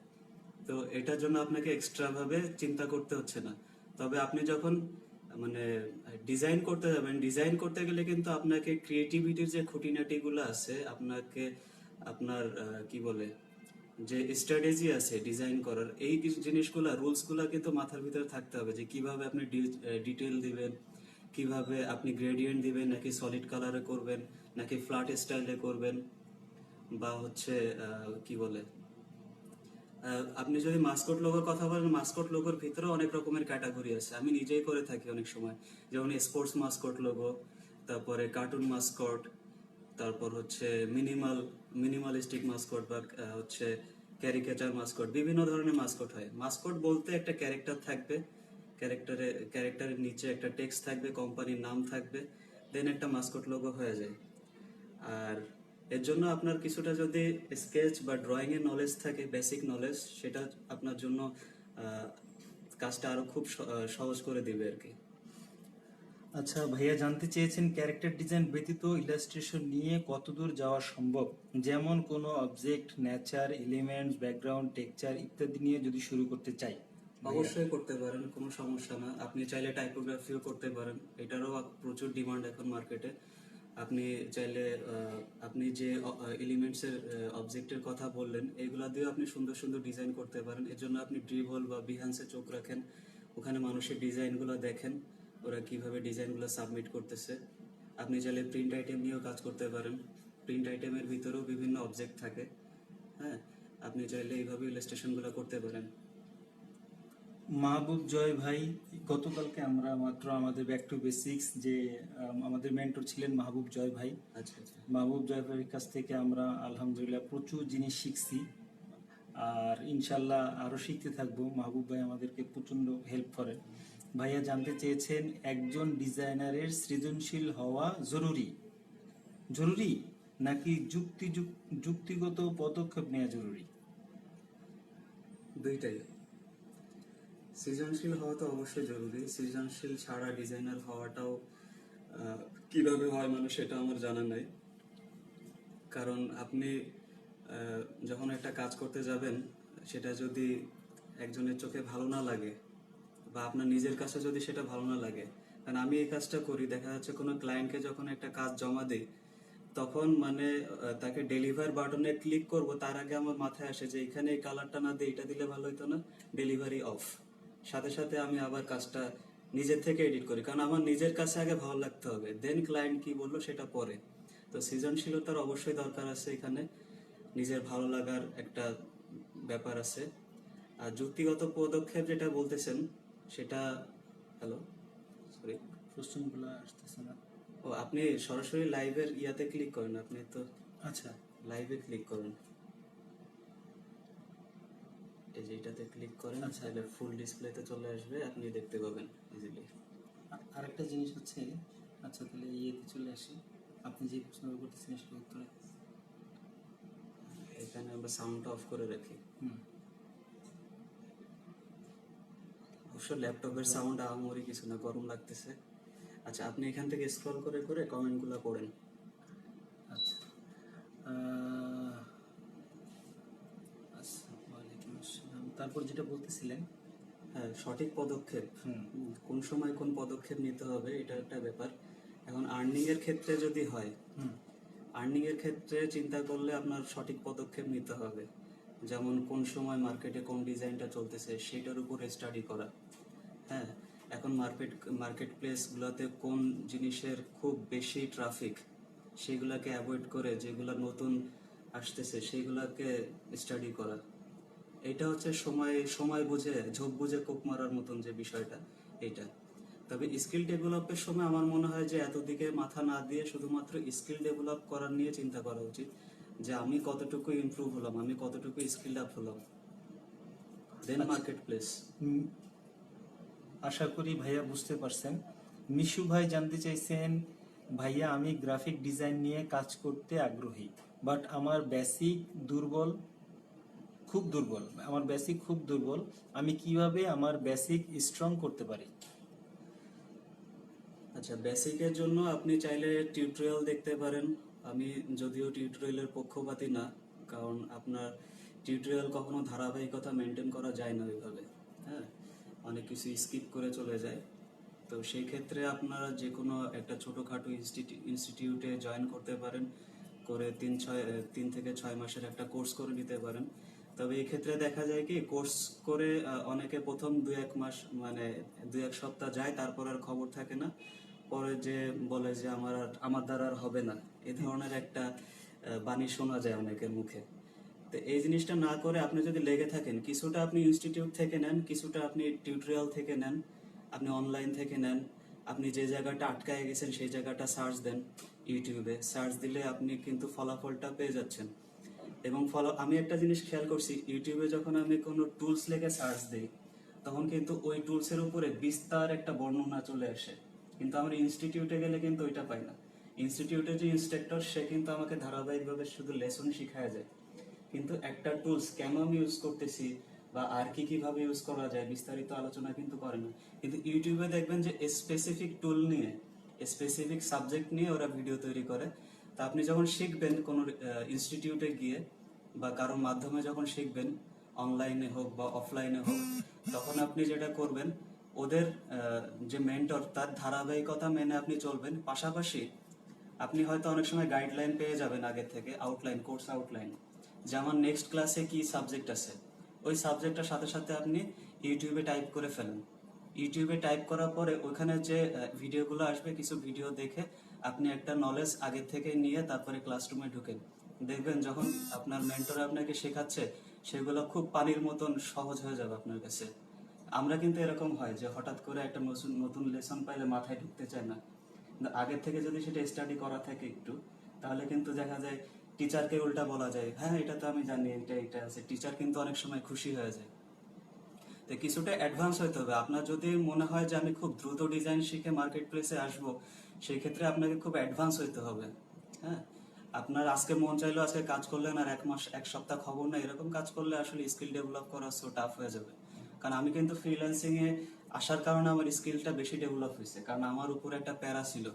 তো এটার জন্য আপনাকে এক্সট্রা ভাবে চিন্তা করতে হচ্ছে না। তবে আপনি যখন মানে ডিজাইন করতে যাবেন, ডিজাইন করতে গেলে কিন্তু আপনাকে ক্রিয়েটিভিটির যে খুঁটিনাটি গুলো আছে, আপনাকে আপনার কি বলে যে স্ট্র্যাটেজি আছে ডিজাইন করার, এই কিছু জিনিসগুলা রুলস গুলা কিন্তু মাথার ভিতরে থাকতে হবে, যে কিভাবে আপনি ডিটেল দিবেন, কিভাবে আপনি গ্রেডিয়েন্ট দিবেন, নাকি সলিড কালারে করবেন, নাকি ফ্ল্যাট স্টাইলে করবেন, বা হচ্ছে কি বলে আপনি যদি মাস্কট লোগোর কথা বলেন, মাস্কট লোগোর ভিতরে অনেক রকমের ক্যাটাগরি আছে, আমি নিজেই করে থাকি অনেক সময়। যেমন স্পোর্টস মাস্কট লোগো, তারপরে কার্টুন মাস্কট, তারপর হচ্ছে মিনিমালিস্টিক মাস্কট, বা হচ্ছে ক্যারিকেচার মাস্কট, বিভিন্ন ধরনের মাস্কট হয়। মাস্কট বলতে একটা ক্যারেক্টার থাকবে, ক্যারেক্টারের নিচে একটা টেক্সট থাকবে, কোম্পানির নাম থাকবে, দেন একটা মাস্কট লোগো হয়ে যায়। আর এর জন্য আপনার কিছুটা যদি স্কেচ বা ড্রয়িং এর নলেজ থাকে, বেসিক নলেজ, সেটা আপনার জন্য আহ, কাজটা আরো খুব সহজ করে দিবে আর কি। আচ্ছা ভাইয়া জানতে চেয়েছেন ক্যারেক্টার ডিজাইন ব্যতীত ইলাস্ট্রেশন নিয়ে কতদূর যাওয়া সম্ভব, যেমন কোনো object, nature, elements, background, texture ইত্যাদি নিয়ে যদি শুরু করতে চাই। ভাইয়া অবশ্যই করতে পারেন, কোনো সমস্যা না। আপনি চাইলে টাইপোগ্রাফিও করতে পারেন, এটারও প্রচুর ডিমান্ড এখন মার্কেটে। আপনি চাইলে আপনি যে এলিমেন্টসের অবজেক্টের কথা বললেন এগুলা দিয়েও আপনি সুন্দর সুন্দর ডিজাইন করতে পারেন। এর জন্য আপনি ড্রিবল বা বিহান্সে চোখ রাখেন, ওখানে মানুষের ডিজাইনগুলো দেখেন, ওরা কিভাবে ডিজাইনগুলো সাবমিট করতেছে। আপনি চাইলে প্রিন্ট আইটেম নিয়েও কাজ করতে পারেন, প্রিন্ট আইটেমের ভিতরেও বিভিন্ন অবজেক্ট থাকে। হ্যাঁ, আপনি চাইলে এইভাবে ইলাস্ট্রেশনগুলো করতে পারেন। মাহবুব জয় ভাই, গতকালকে আমরা মাত্র আমাদের ব্যাক টু বেসিক্স যে আমাদের মেন্টর ছিলেন মাহবুব জয় ভাই। আচ্ছা আচ্ছা। মাহবুব জয় ভাইয়ের কাছ থেকে আমরা আলহামদুলিল্লাহ প্রচুর জিনিস শিখছি, আর ইনশাল্লাহ আরো শিখতে থাকবো। মাহবুব ভাই আমাদেরকে প্রচন্ড হেল্প করেন। ভাইয়া জানতে চেয়েছেন একজন ডিজাইনারের সৃজনশীল হওয়া জরুরি জরুরি নাকি যুক্তিগত পদক্ষেপ নেওয়া জরুরি? দুইটাই। সৃজনশীল হওয়া তো অবশ্যই জরুরি, সৃজনশীল ছাড়া ডিজাইনার হওয়াটাও কিভাবে হয় মানুষ সেটা আমার জানা নাই। কারণ আপনি যখন একটা কাজ করতে যাবেন, সেটা যদি একজনের চোখে ভালো না লাগে বা আপনার নিজের কাছে যদি সেটা ভালো না লাগে, কারণ আমি এই কাজটা করি, দেখা যাচ্ছে কোনো ক্লায়েন্টকে যখন একটা কাজ জমা দিই তখন মানে তাকে ডেলিভার বাটনে ক্লিক করব তার আগে আমার মাথায় আসে যে এখানে এই কালারটা না দিয়ে এটা দিলে ভালো হতো না, ডেলিভারি অফ। সাথে সাথে আমি আবার কাজটা নিজের থেকে এডিট করি, কারণ আমার নিজের কাছে আগে ভালো লাগতে হবে, দেন ক্লায়েন্ট কি বললো সেটা পরে। তো সৃজনশীলতার অবশ্যই দরকার আছে এখানে, নিজের ভালো লাগার একটা ব্যাপার আছে। আর যুক্তিগত পদক্ষেপ যেটা বলতেছেন সেটা, হ্যালো, সরি, কোশ্চেনগুলো আসতেছে না। ও আপনি সরাসরি লাইভের ইয়াতে ক্লিক করেন, আপনি তো আচ্ছা, লাইভে ক্লিক করেন, এই যে এটাতে ক্লিক করেন, আচ্ছা। তাহলে ফুল ডিসপ্লেতে চলে আসবে, আপনি দেখতে পাবেন ইজিলি। আরেকটা জিনিস হচ্ছে, আচ্ছা তাহলে ইয়েতে চলে আসি, আপনি যে প্রশ্নটা করতেছেন সেটা উত্তরে। এখানে আমরা সাউন্ডটা অফ করে রাখি। হুম। অবশ্য ল্যাপটপের সাউন্ড আহামরি কিছু না, গরম লাগতেছে। আচ্ছা, আপনি এখান থেকে স্ক্রল করে করে কমেন্টগুলো পড়েন। আচ্ছা, আচ্ছা, ওয়ালাইকুম আসসালাম। তারপর যেটা বলতেছিলেন, হ্যাঁ, সঠিক পদক্ষেপ, কোন সময় কোন পদক্ষেপ নিতে হবে এটা একটা ব্যাপার। এখন আর্নিং এর ক্ষেত্রে যদি হয়, আর্নিং এর ক্ষেত্রে চিন্তা করলে আপনার সঠিক পদক্ষেপ নিতে হবে। যেমন কোন সময় মার্কেটে কোন ডিজাইনটা চলতেছে সেটার উপরে স্টাডি করা। হ্যাঁ, এখন মার্কেট প্লেসগুলোতে কোন জিনিসের খুব বেশি ট্রাফিক, সেগুলোকে অ্যাভয়েড করে যেগুলো নতুন আসতেছে সেইগুলোকে স্টাডি করা। এটা হচ্ছে সময় সময় বুঝে ঝোপ বুঝে কোপ মারার মতন যে বিষয়টা এইটা। তবে স্কিল ডেভেলপের সময় আমার মনে হয় যে এত দিকে মাথা না দিয়ে শুধুমাত্র স্কিল ডেভেলপ করার নিয়ে চিন্তা করা উচিত, যে আমি কতটুকু ইমপ্রুভ হলাম, আমি কতটুকু স্কিল আপ হলাম, দেন মার্কেট প্লেস। আশা করি ভাইয়া বুঝতে পারছেন। মিশু ভাই জানতে চাইছেন, ভাইয়া আমি গ্রাফিক ডিজাইন নিয়ে কাজ করতে আগ্রহী, বাট আমার বেসিক খুব দুর্বল, আমি কিভাবে আমার বেসিক স্ট্রং করতে পারি? আচ্ছা, বেসিকের জন্য আপনি চাইলে টিউটোরিয়াল দেখতে পারেন। আমি যদিও টিউটোরিয়ালের পক্ষপাতী না, কারণ আপনার টিউটোরিয়াল কখনো ধারাবাহিকতা মেনটেন করা যায় না ওইভাবে। হ্যাঁ, অনেক কিছু স্কিপ করে চলে যায়। তো সেই ক্ষেত্রে আপনারা যে কোনো একটা ছোটোখাটো ইনস্টিটিউটে জয়েন করতে পারেন, করে 3 থেকে 6 মাসের একটা কোর্স করে নিতে পারেন। তবে এই ক্ষেত্রে দেখা যায় কি, কোর্স করে অনেকে প্রথম 2-1 মাস মানে 2-1 সপ্তাহ যায়, তারপর আর খবর থাকে না। পরে যে বলে যে আমার দ্বারা আর হবে না, এই ধরনের একটা বাণী শোনা যায় অনেকের মুখে। তো এই জিনিসটা না করে আপনি যদি লেগে থাকেন, কিছুটা আপনি ইনস্টিটিউট থেকে নেন, কিছুটা আপনি টিউটোরিয়াল থেকে নেন, আপনি অনলাইন থেকে নেন, আপনি যে জায়গাটা আটকায় গেছেন সেই জায়গাটা সার্চ দেন, ইউটিউবে সার্চ দিলে আপনি কিন্তু ফলাফলটা পেয়ে যাচ্ছেন। এবং আমি একটা জিনিস খেয়াল করছি, ইউটিউবে যখন আমি কোনো টুলস লেগে সার্চ দিই তখন কিন্তু ওই টুলসের উপরে বিস্তার একটা বর্ণনা চলে আসে, কিন্তু আমরা ইনস্টিটিউটে গেলে কিন্তু ওইটা পাই না। ইনস্টিটিউটে যে ইনস্ট্রাক্টর সে কিন্তু আমাকে ধারাবাহিকভাবে শুধু লেসন শিখায় যায়, কিন্তু একটা টুলস কেন আমি ইউজ করতেছি বা আর কি কিভাবে ইউজ করা যায় বিস্তারিত আলোচনা কিন্তু করে না। কিন্তু ইউটিউবে দেখবেন যে স্পেসিফিক টুল নিয়ে, স্পেসিফিক সাবজেক্ট নিয়ে ওরা ভিডিও তৈরি করে। তা আপনি যখন শিখবেন কোনো ইনস্টিটিউটে গিয়ে বা কারোর মাধ্যমে যখন শিখবেন, অনলাইনে হোক বা অফলাইনে হোক, তখন আপনি যেটা করবেন, ওদের যে মেন্টর তার ধারাবাহিকতা মেনে আপনি চলবেন, পাশাপাশি আপনি হয়তো অনেক সময় গাইডলাইন পেয়ে যাবেন আগে থেকে, আউটলাইন, কোর্স আউটলাইন, যে আমার নেক্সট ক্লাসে কি সাবজেক্ট আছে, ওই সাবজেক্টটার সাথে সাথে আপনি ইউটিউবে টাইপ করে ফেলেন। ইউটিউবে টাইপ করার পরে ওখানে যে ভিডিওগুলো আসবে, কিছু ভিডিও দেখে আপনি একটা নলেজ আগে থেকে নিয়ে তারপরে ক্লাসরুমে ঢুকেন। দেখবেন যখন আপনার মেন্টর আপনাকে শেখাচ্ছে, সেগুলো খুব পানির মতন সহজ হয়ে যাবে আপনার কাছে। আমরা কিন্তু এরকম হয় যে হঠাৎ করে একটা নতুন নতুন লেসন পাইলে মাথায় ঢুকতে চায় না, কিন্তু আগের থেকে যদি সেটা স্টাডি করা থাকে একটু, তাহলে কিন্তু দেখা যায় টিচারকে উল্টা বলা যায়, হ্যাঁ এটা তো আমি জানি, এটা আছে, টিচার কিন্তু অনেক সময় খুশি হয়ে যায়। তো কিছুটা অ্যাডভান্স হইতে হবে। আপনার যদি মনে হয় যে আমি খুব দ্রুত ডিজাইন শিখে মার্কেট প্লেসে আসবো, সেই ক্ষেত্রে আপনাকে খুব অ্যাডভান্স হইতে হবে। হ্যাঁ, আপনার আজকে মন চাইলো আজকে কাজ করলেন, আর 1 মাস 1 সপ্তাহ খবর না, এরকম কাজ করলে আসলে স্কিল ডেভেলপ করা সো টাফ হয়ে যাবে। কারণ আমি কিন্তু ফ্রিল্যান্সিং এ আসার কারণে আমার স্কিলটা বেশি ডেভেলপ হয়েছে, কারণ আমার উপর একটা প্যারা ছিল,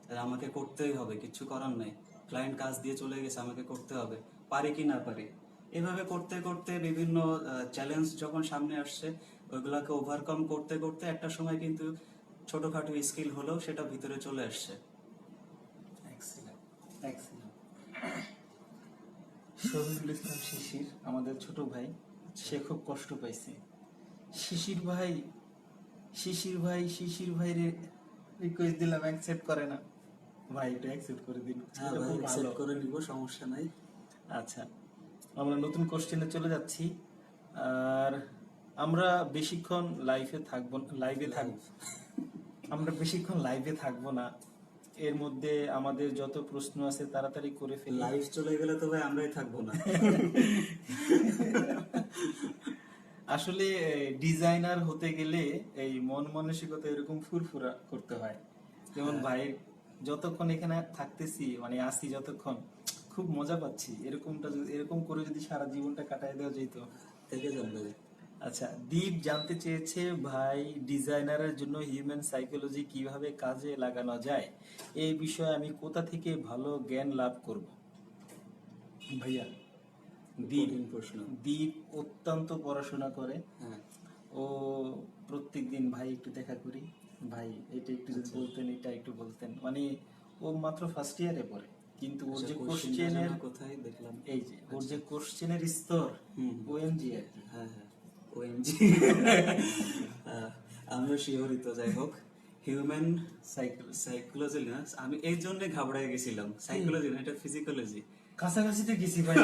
আর আমাকে করতেই হবে, কিছু করার নাই। ক্লায়েন্ট কাজ দিয়ে চলে গেছে, আমাকে করতে হবে, পারি কি না পারি। এভাবে করতে করতে বিভিন্ন চ্যালেঞ্জ যখন সামনে আসছে, ওইগুলাকে ওভারকাম করতে করতে একটা সময় কিন্তু ছোটখাটো স্কিল হলেও সেটা ভিতরে চলে আসছে। Excellent, excellent. শহীদুল ইসলাম শিশির, আমাদের ছোট ভাই, সে খুব কষ্ট পাইছে। শিশির ভাই, শিশির ভাইরে রিকোয়েস্ট দিলাম, অ্যাকসেপ্ট করে না। ভাই এটা অ্যাকসেপ্ট করে দিন, হ্যাঁ এটা ভাই, খুব ভালো। অ্যাকসেপ্ট করে নিব, সমস্যা নাই। আচ্ছা, আমরা নতুন কোশ্চেনে চলে যাচ্ছি। আর আমরা বেশিক্ষণ লাইভে থাকবো, আমরা বেশিক্ষণ লাইভে থাকবো না। এর মধ্যে আমাদের যত প্রশ্ন আছে তাড়াতাড়ি করে ফেলি। লাইভ চলে গেলে তো ভাই আমরাই থাকবো না। আসলে ডিজাইনার হতে গেলে এই মন মানসিকতা এরকম ফুরফুরা করতে হয়। যেমন হ্যাঁ। ভাই, যতক্ষণ এখানে থাকতেছি, মানে আসি যতক্ষণ, খুব মজা পাচ্ছি। এরকম করে যদি সারা জীবনটা কাটায় দেওয়া যেত। থেকে যান ভাই। আচ্ছা, দীপ জানতে চেয়েছে ভাই, ডিজাইনারের জন্য হিউম্যান সাইকোলজি কিভাবে কাজে লাগানো যায়, এই বিষয়ে আমি কোথা থেকে ভালো জ্ঞান লাভ করব? ভাইয়া, দীপ কঠিন প্রশ্ন। দীপ অত্যন্ত পড়াশোনা করে। হ্যাঁ। ও প্রত্যেকদিন, ভাই একটু দেখা করি, ভাই এটা একটু যদি আচ্ছা। বলতেন, এটা একটু বলতেন, মানে ও মাত্র ফার্স্ট ইয়ারে পড়ে, কিন্তু ওর আচ্ছা, যে কোশ্চেনটা কোশ্চেনের, যেন কোথায় দেখলাম। এই যে ওর যে আচ্ছা। কোশ্চেনের স্তর, হুম। ওএমজি আর কি। হ্যাঁ হ্যাঁ, ওএমজি। আমিও শিহরিত। যাই হোক, হিউম্যান সাইকোলজি সাইকোলজি না, আমি এই জন্য ঘাবড়ায় গেছিলাম। সাইকোলজি না, এটা ফিজিওলজি। কাছাকাছি তো গেছি ভাই।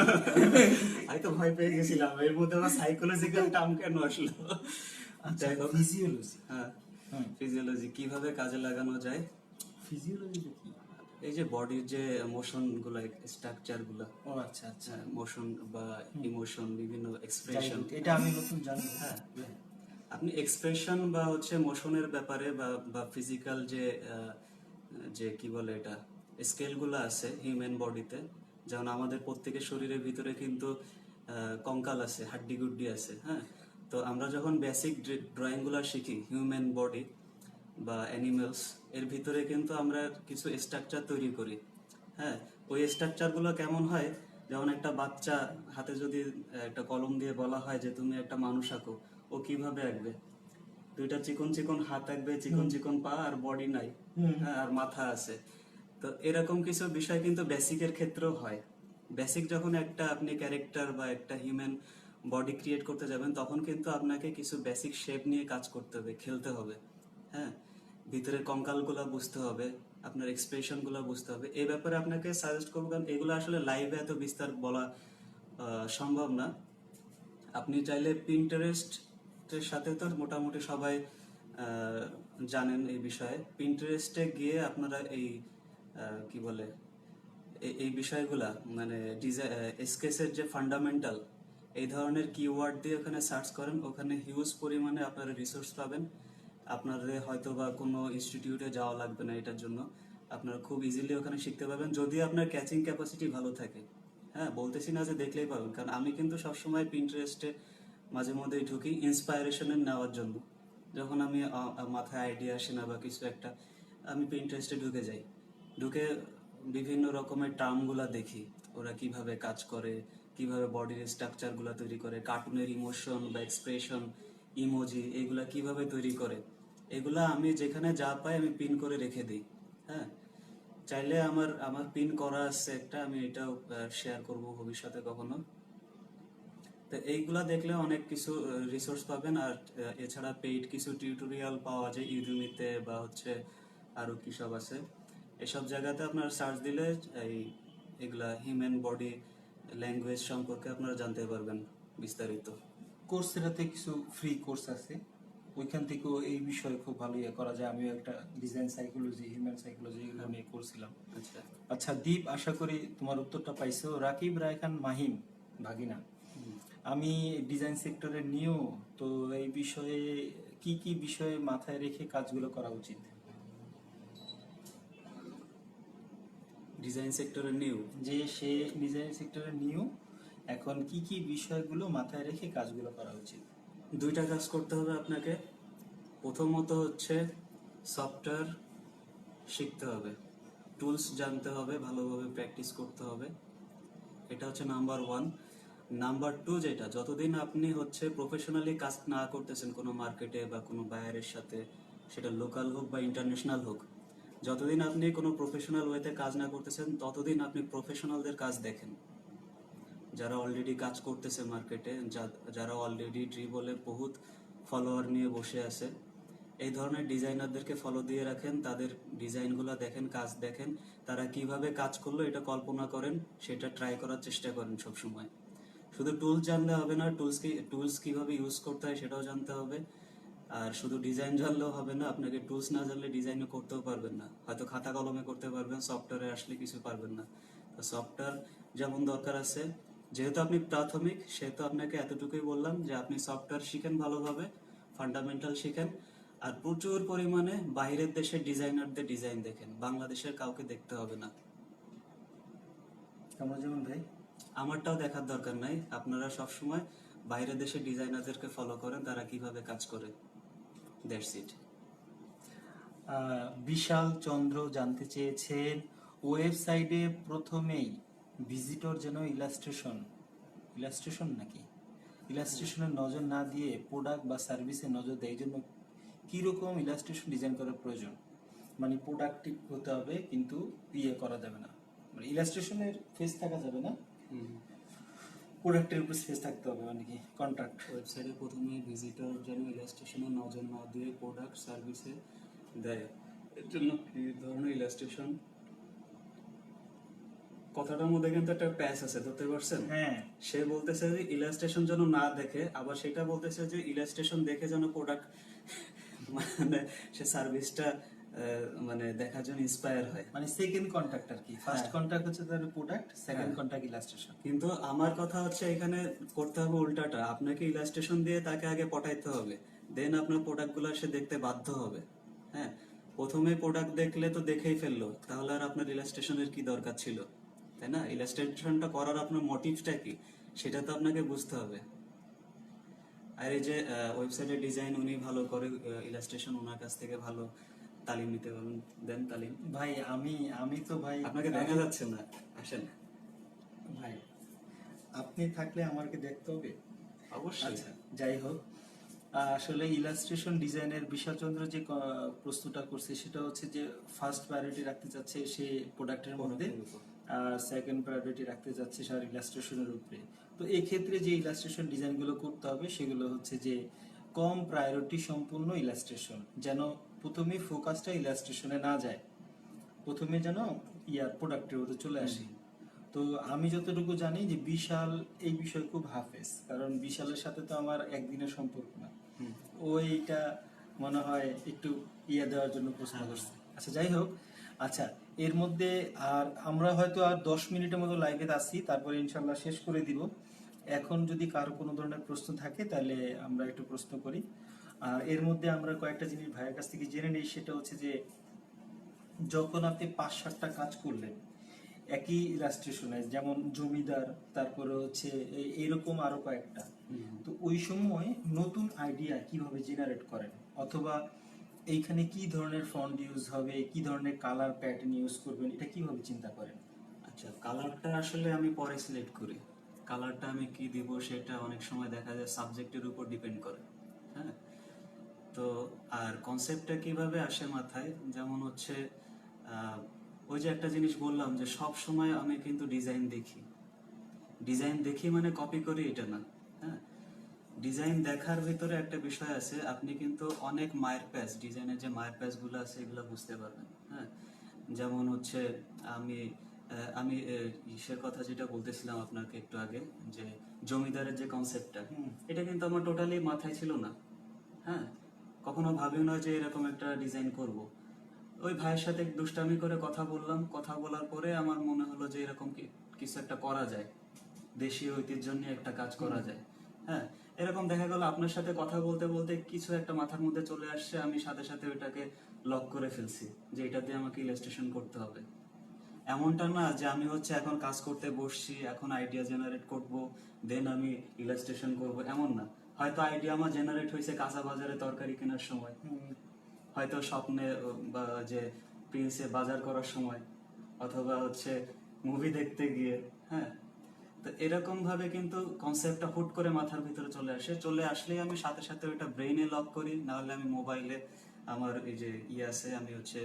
আমি তো ভয় পেয়ে গেছিলাম, এর মধ্যে আমার সাইকোলজিক্যাল টার্ম কেন আসলো। আচ্ছা, যাই হোক, ফিজিওলজি। হ্যাঁ, হুম, ফিজিওলজি কিভাবে কাজে লাগানো যায়। ফিজিওলজিটা কি? এই যে বডির যে মোশন গুলা, স্ট্রাকচার গুলা, ও আচ্ছা আচ্ছা, মোশন বা ইমোশন, বিভিন্ন যাই এক্সপ্রেশন। হোক, এটা আমি নতুন জানবো। হ্যাঁ, আপনি এক্সপ্রেশন বা হচ্ছে মোশনের ব্যাপারে বা ফিজিক্যাল যে যে কি বলে এটা, স্কেল গুলো আছে হিউম্যান বডিতে, যেমন আমাদের প্রত্যেকের শরীরের ভিতরে কিন্তু কঙ্কাল আছে, হাড্ডি গুড্ডি আছে। হ্যাঁ, তো আমরা যখন বেসিক ড্রয়িং গুলো শিখি হিউম্যান বডি বা অ্যানিমেলস, এর ভিতরে কিন্তু আমরা কিছু স্ট্রাকচার তৈরি করি। হ্যাঁ, ওই স্ট্রাকচার গুলো কেমন হয়, যেমন একটা বাচ্চা হাতে যদি একটা কলম দিয়ে বলা হয় যে তুমি একটা মানুষ আঁকো, ও কিভাবে আঁকবে? দুইটা চিকন চিকন হাত আঁকবে, চিকন চিকন পা, আর বডি নাই। হ্যাঁ, আর মাথা আছে। তো এরকম কিছু বিষয় কিন্তু বেসিকের ক্ষেত্রেও হয়। বেসিক যখন একটা আপনি ক্যারেক্টার বা একটা হিউম্যান বডি ক্রিয়েট করতে যাবেন, তখন কিন্তু আপনাকে কিছু বেসিক শেপ নিয়ে কাজ করতে হবে, খেলতে হবে। হ্যাঁ, ভিতরের কঙ্কালগুলো বুঝতে হবে, আপনার এক্সপ্রেশন গুলো বুঝতে হবে। এই ব্যাপারে আপনাকে সাজেস্ট করবো, কারণ এগুলো আসলে লাইভে এত বিস্তার বলা সম্ভব না। আপনি চাইলে পিন্টারেস্টের সাথে তো মোটামুটি সবাই জানেন এই বিষয়ে। পিন্টারেস্টে গিয়ে আপনারা এই কি বলে এই বিষয়গুলা, মানে স্কেচের যে ফান্ডামেন্টাল, এই ধরনের কিওয়ার্ড দিয়ে ওখানে সার্চ করেন, ওখানে হিউজ পরিমাণে আপনারা রিসোর্স পাবেন। আপনাদের হয়তো বা কোনো ইনস্টিটিউটে যাওয়া লাগবে না এটার জন্য, আপনারা খুব ইজিলি ওখানে শিখতে পারবেন, যদি আপনার ক্যাচিং ক্যাপাসিটি ভালো থাকে। হ্যাঁ, বলতেছি না যে দেখলেই পাবেন, কারণ আমি কিন্তু সবসময় পিন্টারেস্টে মাঝে মধ্যেই ঢুকি ইন্সপায়ারেশনের নেওয়ার জন্য। যখন আমি মাথায় আইডিয়া আসে না বা কিছু একটা, আমি পিন্টারেস্টে ঢুকে যাই। ঢুকে বিভিন্ন রকমের টার্মগুলা দেখি, ওরা কিভাবে কাজ করে, কিভাবে বডির স্ট্রাকচারগুলো তৈরি করে, কার্টুনের ইমোশন বা এক্সপ্রেশন, ইমোজি, এগুলা কিভাবে তৈরি করে, এগুলা আমি যেখানে যা পাই আমি পিন করে রেখে দিই। হ্যাঁ, চাইলে আমার আমার পিন করা আছে একটা, আমি এটাও শেয়ার করব ভবিষ্যতে কখনো। তো এইগুলা দেখলে অনেক কিছু রিসোর্স পাবেন। আর এছাড়া পেইড কিছু টিউটোরিয়াল পাওয়া যায় ইউডেমিতে বা হচ্ছে আরো কি সব আছে, এসব জায়গাতে আপনার সার্চ দিলে এই এগুলা হিউম্যান বডি ল্যাঙ্গুয়েজ সম্পর্কে আপনারা জানতে পারবেন বিস্তারিত। কোর্সেরাতে কিছু ফ্রি কোর্স আছে, ওইখান থেকেও এই বিষয়ে খুব ভালো ইয়ে করা যায়। আমিও একটা ডিজাইন সাইকোলজি, হিউম্যান সাইকোলজি এগুলো নিয়ে করছিলাম। আচ্ছা, আচ্ছা দীপ, আশা করি তোমার উত্তরটা পাইছো। রাকিব রায়খান মাহিম ভাগিনা, আমি ডিজাইন সেক্টরে নিও, তো এই বিষয়ে কি কি বিষয়ে মাথায় রেখে কাজগুলো করা উচিত? ডিজাইন সেক্টরে নিউ। যে সে ডিজাইন সেক্টরে নিও, এখন কি কি বিষয়গুলো মাথায় রেখে কাজগুলো করা উচিত? দুইটা কাজ করতে হবে আপনাকে। প্রথমত হচ্ছে সফটওয়্যার শিখতে হবে, টুলস জানতে হবে, ভালোভাবে প্র্যাকটিস করতে হবে। এটা হচ্ছে নাম্বার ওয়ান। নাম্বার টু, যেটা যতদিন আপনি হচ্ছে প্রফেশনালি কাজ না করতেছেন কোনো মার্কেটে বা কোনো বায়ারের সাথে, সেটা লোকাল হোক বা ইন্টারন্যাশনাল হোক, যতদিন আপনি কোনো প্রফেশনাল ওয়েতে কাজ না করতেছেন ততদিন আপনি প্রফেশনালদের কাজ দেখেন, যারা অলরেডি কাজ করতেছে মার্কেটে, যারা অলরেডি ড্রিবলে বহুত ফলোয়ার নিয়ে বসে আছে, এই ধরনের ডিজাইনারদেরকে ফলো দিয়ে রাখেন, তাদের ডিজাইনগুলো দেখেন, কাজ দেখেন, তারা কিভাবে কাজ করলো এটা কল্পনা করেন, সেটা ট্রাই করার চেষ্টা করেন সব সময়। শুধু টুলস জানলে হবে না, টুলস কিভাবে ইউজ করতে হয় সেটাও জানতে হবে। আর শুধু ডিজাইন জানলেও হবে না, আপনাকে টুলস না জানলে ডিজাইনও করতেও পারবেন না। হয়তো খাতা কলমে করতে পারবেন, সফটওয়্যারে আসলে কিছু পারবেন না। তো সফটওয়্যার যেমন দরকার আছে, যেহেতু আপনি প্রাথমিক সেহেতু আপনাকে এতটুকুই বললাম যে আপনি সফটওয়্যার শিখেন ভালোভাবে, ফান্ডামেন্টাল শিখেন, আর প্রচুর পরিমাণে বাইরের দেশের ডিজাইনারদের ডিজাইন দেখেন, বাংলাদেশের কাউকে দেখতে হবে না। কামরুজ্জামান ভাই, আমারটাও দেখার দরকার নাই, আপনারা সবসময় বাইরের দেশের ডিজাইনারদেরকে ফলো করেন, তারা কিভাবে কাজ করে। That's it. বিশাল চন্দ্র জানতে চেয়েছেন, ওয়েবসাইটে প্রথমেই ভিজিটর যেন ইলাস্ট্রেশন নাকি ইলাস্ট্রেশনের নজর না দিয়ে প্রোডাক্ট বা সার্ভিসে নজর দেয়, এই জন্য কীরকম ইলাস্ট্রেশন ডিজাইন করার প্রয়োজন? মানে প্রোডাক্টিভ হতে হবে কিন্তু ইয়ে করা যাবে না, মানে ইলাস্ট্রেশনের ফেস থাকা যাবে না, প্রোডাক্টের উপর স্পেস থাকতে হবে, মানে কি কন্ট্রাক্ট। ওয়েবসাইটে প্রথমে ভিজিটর যেন ইলাস্ট্রেশনে নজর না দিয়ে প্রোডাক্ট সার্ভিসে দেয়, এর জন্য কি ধরনের ইলাস্ট্রেশন, কথাটার মধ্যে কিন্তু একটা প্যাচ আছে, ধরতে পারছেন? হ্যাঁ, সে বলতেছে যে ইলাস্ট্রেশন যেন না দেখে, আবার সেটা বলতেছে যে ইলাস্ট্রেশন দেখে যেন প্রোডাক্ট মানে সে সার্ভিসটা মানে দেখার জন্য ইন্সপায়ার হয়। মানে সেকেন্ড কন্ট্রাক্ট আর কি, ফার্স্ট হ্যাঁ। কন্ট্রাক্ট হচ্ছে তার প্রোডাক্ট, সেকেন্ড হ্যাঁ। Contract illustration. কিন্তু আমার কথা হচ্ছে এখানে করতে হবে উল্টাটা, আপনাকে ইলাস্ট্রেশন দিয়ে তাকে আগে পটাইতে হবে, দেন আপনার প্রোডাক্টগুলো সে দেখতে বাধ্য হবে। হ্যাঁ, প্রথমে প্রোডাক্ট দেখলে তো দেখেই ফেললো, তাহলে আর আপনার ইলাস্ট্রেশনের কি দরকার ছিল, তাই না? ইলাস্ট্রেশনটা করার আপনার মোটিভটা কি, সেটা তো আপনাকে বুঝতে হবে। আর এই যে ওয়েবসাইটের ডিজাইন উনি ভালো করে, ইলাস্ট্রেশন ওনার কাছ থেকে ভালো তালিম নিতে পারবেন, দেন তালিম। ভাই আমি আমি তো ভাই আপনাকে দেখা যাচ্ছে না, আসেন। ভাই আপনি থাকলে আমাকে দেখতে হবে। অবশ্যই। আচ্ছা, যাই হোক, আসলে ইলাস্ট্রেশন ডিজাইনের বিশালচন্দ্র যে প্রশ্নটা করছে সেটা হচ্ছে যে ফার্স্ট প্রায়োরিটি রাখতে চাচ্ছে সে প্রোডাক্টের মধ্যে, আর সেকেন্ড প্রায়োরিটি রাখতে চাচ্ছে সে ইলাস্ট্রেশনের উপরে। তো এই ক্ষেত্রে যে ইলাস্ট্রেশন ডিজাইনগুলো করতে হবে সেগুলো হচ্ছে যে কম প্রায়োরিটি সম্পূর্ণ ইলাস্ট্রেশন, যেন প্রথমে ফোকাসটা ইলাস্ট্রেশনে না যায়, প্রথমে যেন প্রোডাক্টের মধ্যে চলে আসে। তো আমি যতটুকু জানি যে বিশাল এই বিষয়ে খুব হাফেজ, কারণ বিশালের সাথে তো আমার একদিনের সম্পর্ক না, ওইটা মনে হয় একটু দেওয়ার জন্য প্রশ্ন করছে। আচ্ছা যাই হোক, আচ্ছা এর মধ্যে আর আমরা হয়তো আর 10 মিনিটের মতো লাইভে আছি, তারপরে ইনশাল্লাহ শেষ করে দিব। এখন যদি কারো কোনো ধরনের প্রশ্ন থাকে তাহলে আমরা একটু প্রশ্ন করি। আর এর মধ্যে আমরা কয়েকটা জিনিস ভাইয়ের কাছ থেকে জেনে নিই, সেটা হচ্ছে যে যখন আপনি 5-7টা কাজ করলেন একই ইলাস্ট্রেশনে, যেমন জমিদার, তারপরে হচ্ছে এরকম আরো কয়েকটা, তো ওই সময় নতুন আইডিয়া কিভাবে জেনারেট করেন, অথবা এইখানে কি ধরনের ফন্ট ইউজ হবে, কি ধরনের কালার প্যাটার্ন ইউজ করবেন, এটা কিভাবে চিন্তা করেন? আচ্ছা, কালারটা আসলে আমি পরে সিলেক্ট করি, কালারটা আমি কি দিব সেটা অনেক সময় দেখা যায় সাবজেক্টের উপর ডিপেন্ড করে। হ্যাঁ, তো আর কনসেপ্টটা কিভাবে আসে মাথায়, যেমন হচ্ছে ওই যে একটা জিনিস বললাম যে সব সময় আমি কিন্তু ডিজাইন দেখি মানে কপি করি এটা না। হ্যাঁ, ডিজাইন দেখার ভিতরে একটা বিষয় আছে, আপনি কিন্তু অনেক মায়ের প্যাচ, ডিজাইনের যে মায়ের প্যাচ গুলো আছে এগুলো বুঝতে পারবেন। হ্যাঁ, যেমন হচ্ছে আমি আমি ইসের কথা যেটা বলতেছিলাম আপনাকে একটু আগে, যে জমিদারের যে কনসেপ্টটা, এটা কিন্তু আমার টোটালি মাথায় ছিল না। হ্যাঁ, কখনো ভাবিও না যে এরকম একটা ডিজাইন করব। ওই ভাইয়ের সাথে দুষ্টামি করে কথা বললাম, কথা বলার পরে আমার মনে হলো যে এরকম কিছু একটা করা যায়, দেশীয় ঐতিহ্য নিয়ে একটা কাজ করা যায়। হ্যাঁ, এরকম দেখা গেল আপনার সাথে কথা বলতে বলতে কিছু একটা মাথার মধ্যে চলে আসছে, আমি সাথে সাথে ওইটাকে লক করে ফেলছি যে এটা দিয়ে আমাকে ইলাস্ট্রেশন করতে হবে। এমনটা না যে আমি হচ্ছে এখন কাজ করতে বসছি, এখন আইডিয়া জেনারেট করব, দেন আমি ইলাস্ট্রেশন করব, এমন না। হয়তো আইডিয়া আমার জেনারেট হয়েছে কাঁচা বাজারে তরকারি কেনার সময়, হয়তো স্বপ্নে বা যে প্রিন্সে বাজার করার সময়, অথবা হচ্ছে মুভি দেখতে গিয়ে। হ্যাঁ, তো এরকম ভাবে কিন্তু কনসেপ্টটা হুট করে মাথার ভিতরে চলে আসে, চলে আসলেই আমি সাথে সাথে ওটা ব্রেইনে লক করি, নাহলে আমি মোবাইলে আমার এই যে আছে, আমি হচ্ছে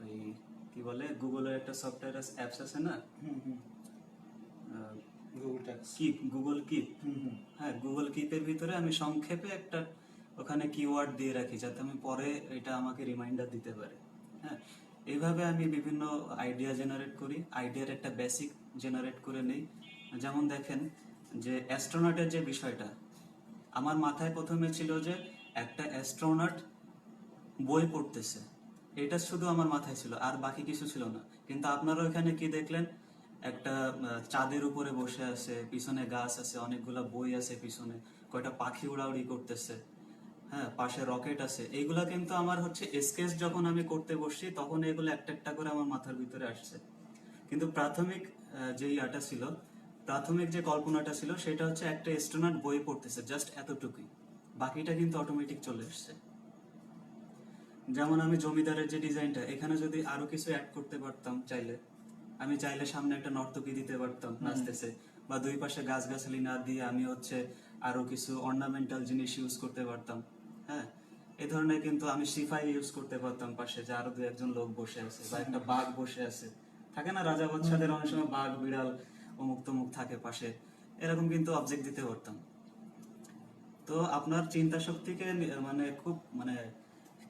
ওই কি বলে গুগলের একটা সফটওয়্যার অ্যাপস আছে না, গুগল ট্যাক্স। Google keep. হ্যাঁ, গুগল কিপের ভিতরে আমি সংক্ষেপে একটা ওখানে কিওয়ার্ড দিয়ে রাখি যাতে আমি পরে এটা আমাকে রিমাইন্ডার দিতে পারে। হ্যাঁ, এইভাবে আমি বিভিন্ন আইডিয়া জেনারেট করি, আইডিয়ার একটা বেসিক জেনারেট করে নেই। যেমন দেখেন যে অ্যাস্ট্রোনটের যে বিষয়টা, আমার মাথায় প্রথমে ছিল যে একটা অ্যাস্ট্রোনট বই পড়তেছে, এটা শুধু আমার মাথায় ছিল, আর বাকি কিছু ছিল না। কিন্তু আপনারা ওখানে কি দেখলেন, একটা চাঁদের উপরে বসে আছে, পিছনে গাছ আছে, অনেকগুলা বই আছে, পিছনে কয়টা পাখি উড়াউড়ি করতেছে। হ্যাঁ, পাশে রকেট আছে। এইগুলা কিন্তু আমার হচ্ছে স্কেচ যখন আমি করতে বসছি তখন এগুলো একটা একটা করে আমার মাথার ভিতরে আসছে। কিন্তু প্রাথমিক যে ইয়াটা ছিল, প্রাথমিক যে কল্পনাটা ছিল সেটা হচ্ছে একটা স্টুডেন্ট বই পড়তেছে, জাস্ট এতটুকুই। বাকিটা কিন্তু অটোমেটিক চলে আসছে। যেমন আমি জমিদারের যে ডিজাইনটা, এখানে যদি আরো কিছু অ্যাড করতে পারতাম চাইলে, আমি চাইলে সামনে একটা নর্তকী দিতে পারতাম নাচতেছে, বা দুই পাশে গাছগাছালি না দিয়ে আমি হচ্ছে আরো কিছু অর্নামেন্টাল জিনিস ইউজ করতে পারতাম। হ্যাঁ, এই ধরনের কিন্তু আমি সিফাই ইউজ করতে পারতাম পাশে, যে আরো দু একজন লোক বসে আছে বা একটা বাঘ বসে আছে। থাকে না রাজা বাদশাদের অনেক সময় বাঘ বিড়াল অমুক তমুক থাকে পাশে, এরকম কিন্তু অবজেক্ট দিতে পারতাম। তো আপনার চিন্তা শক্তিকে মানে খুব মানে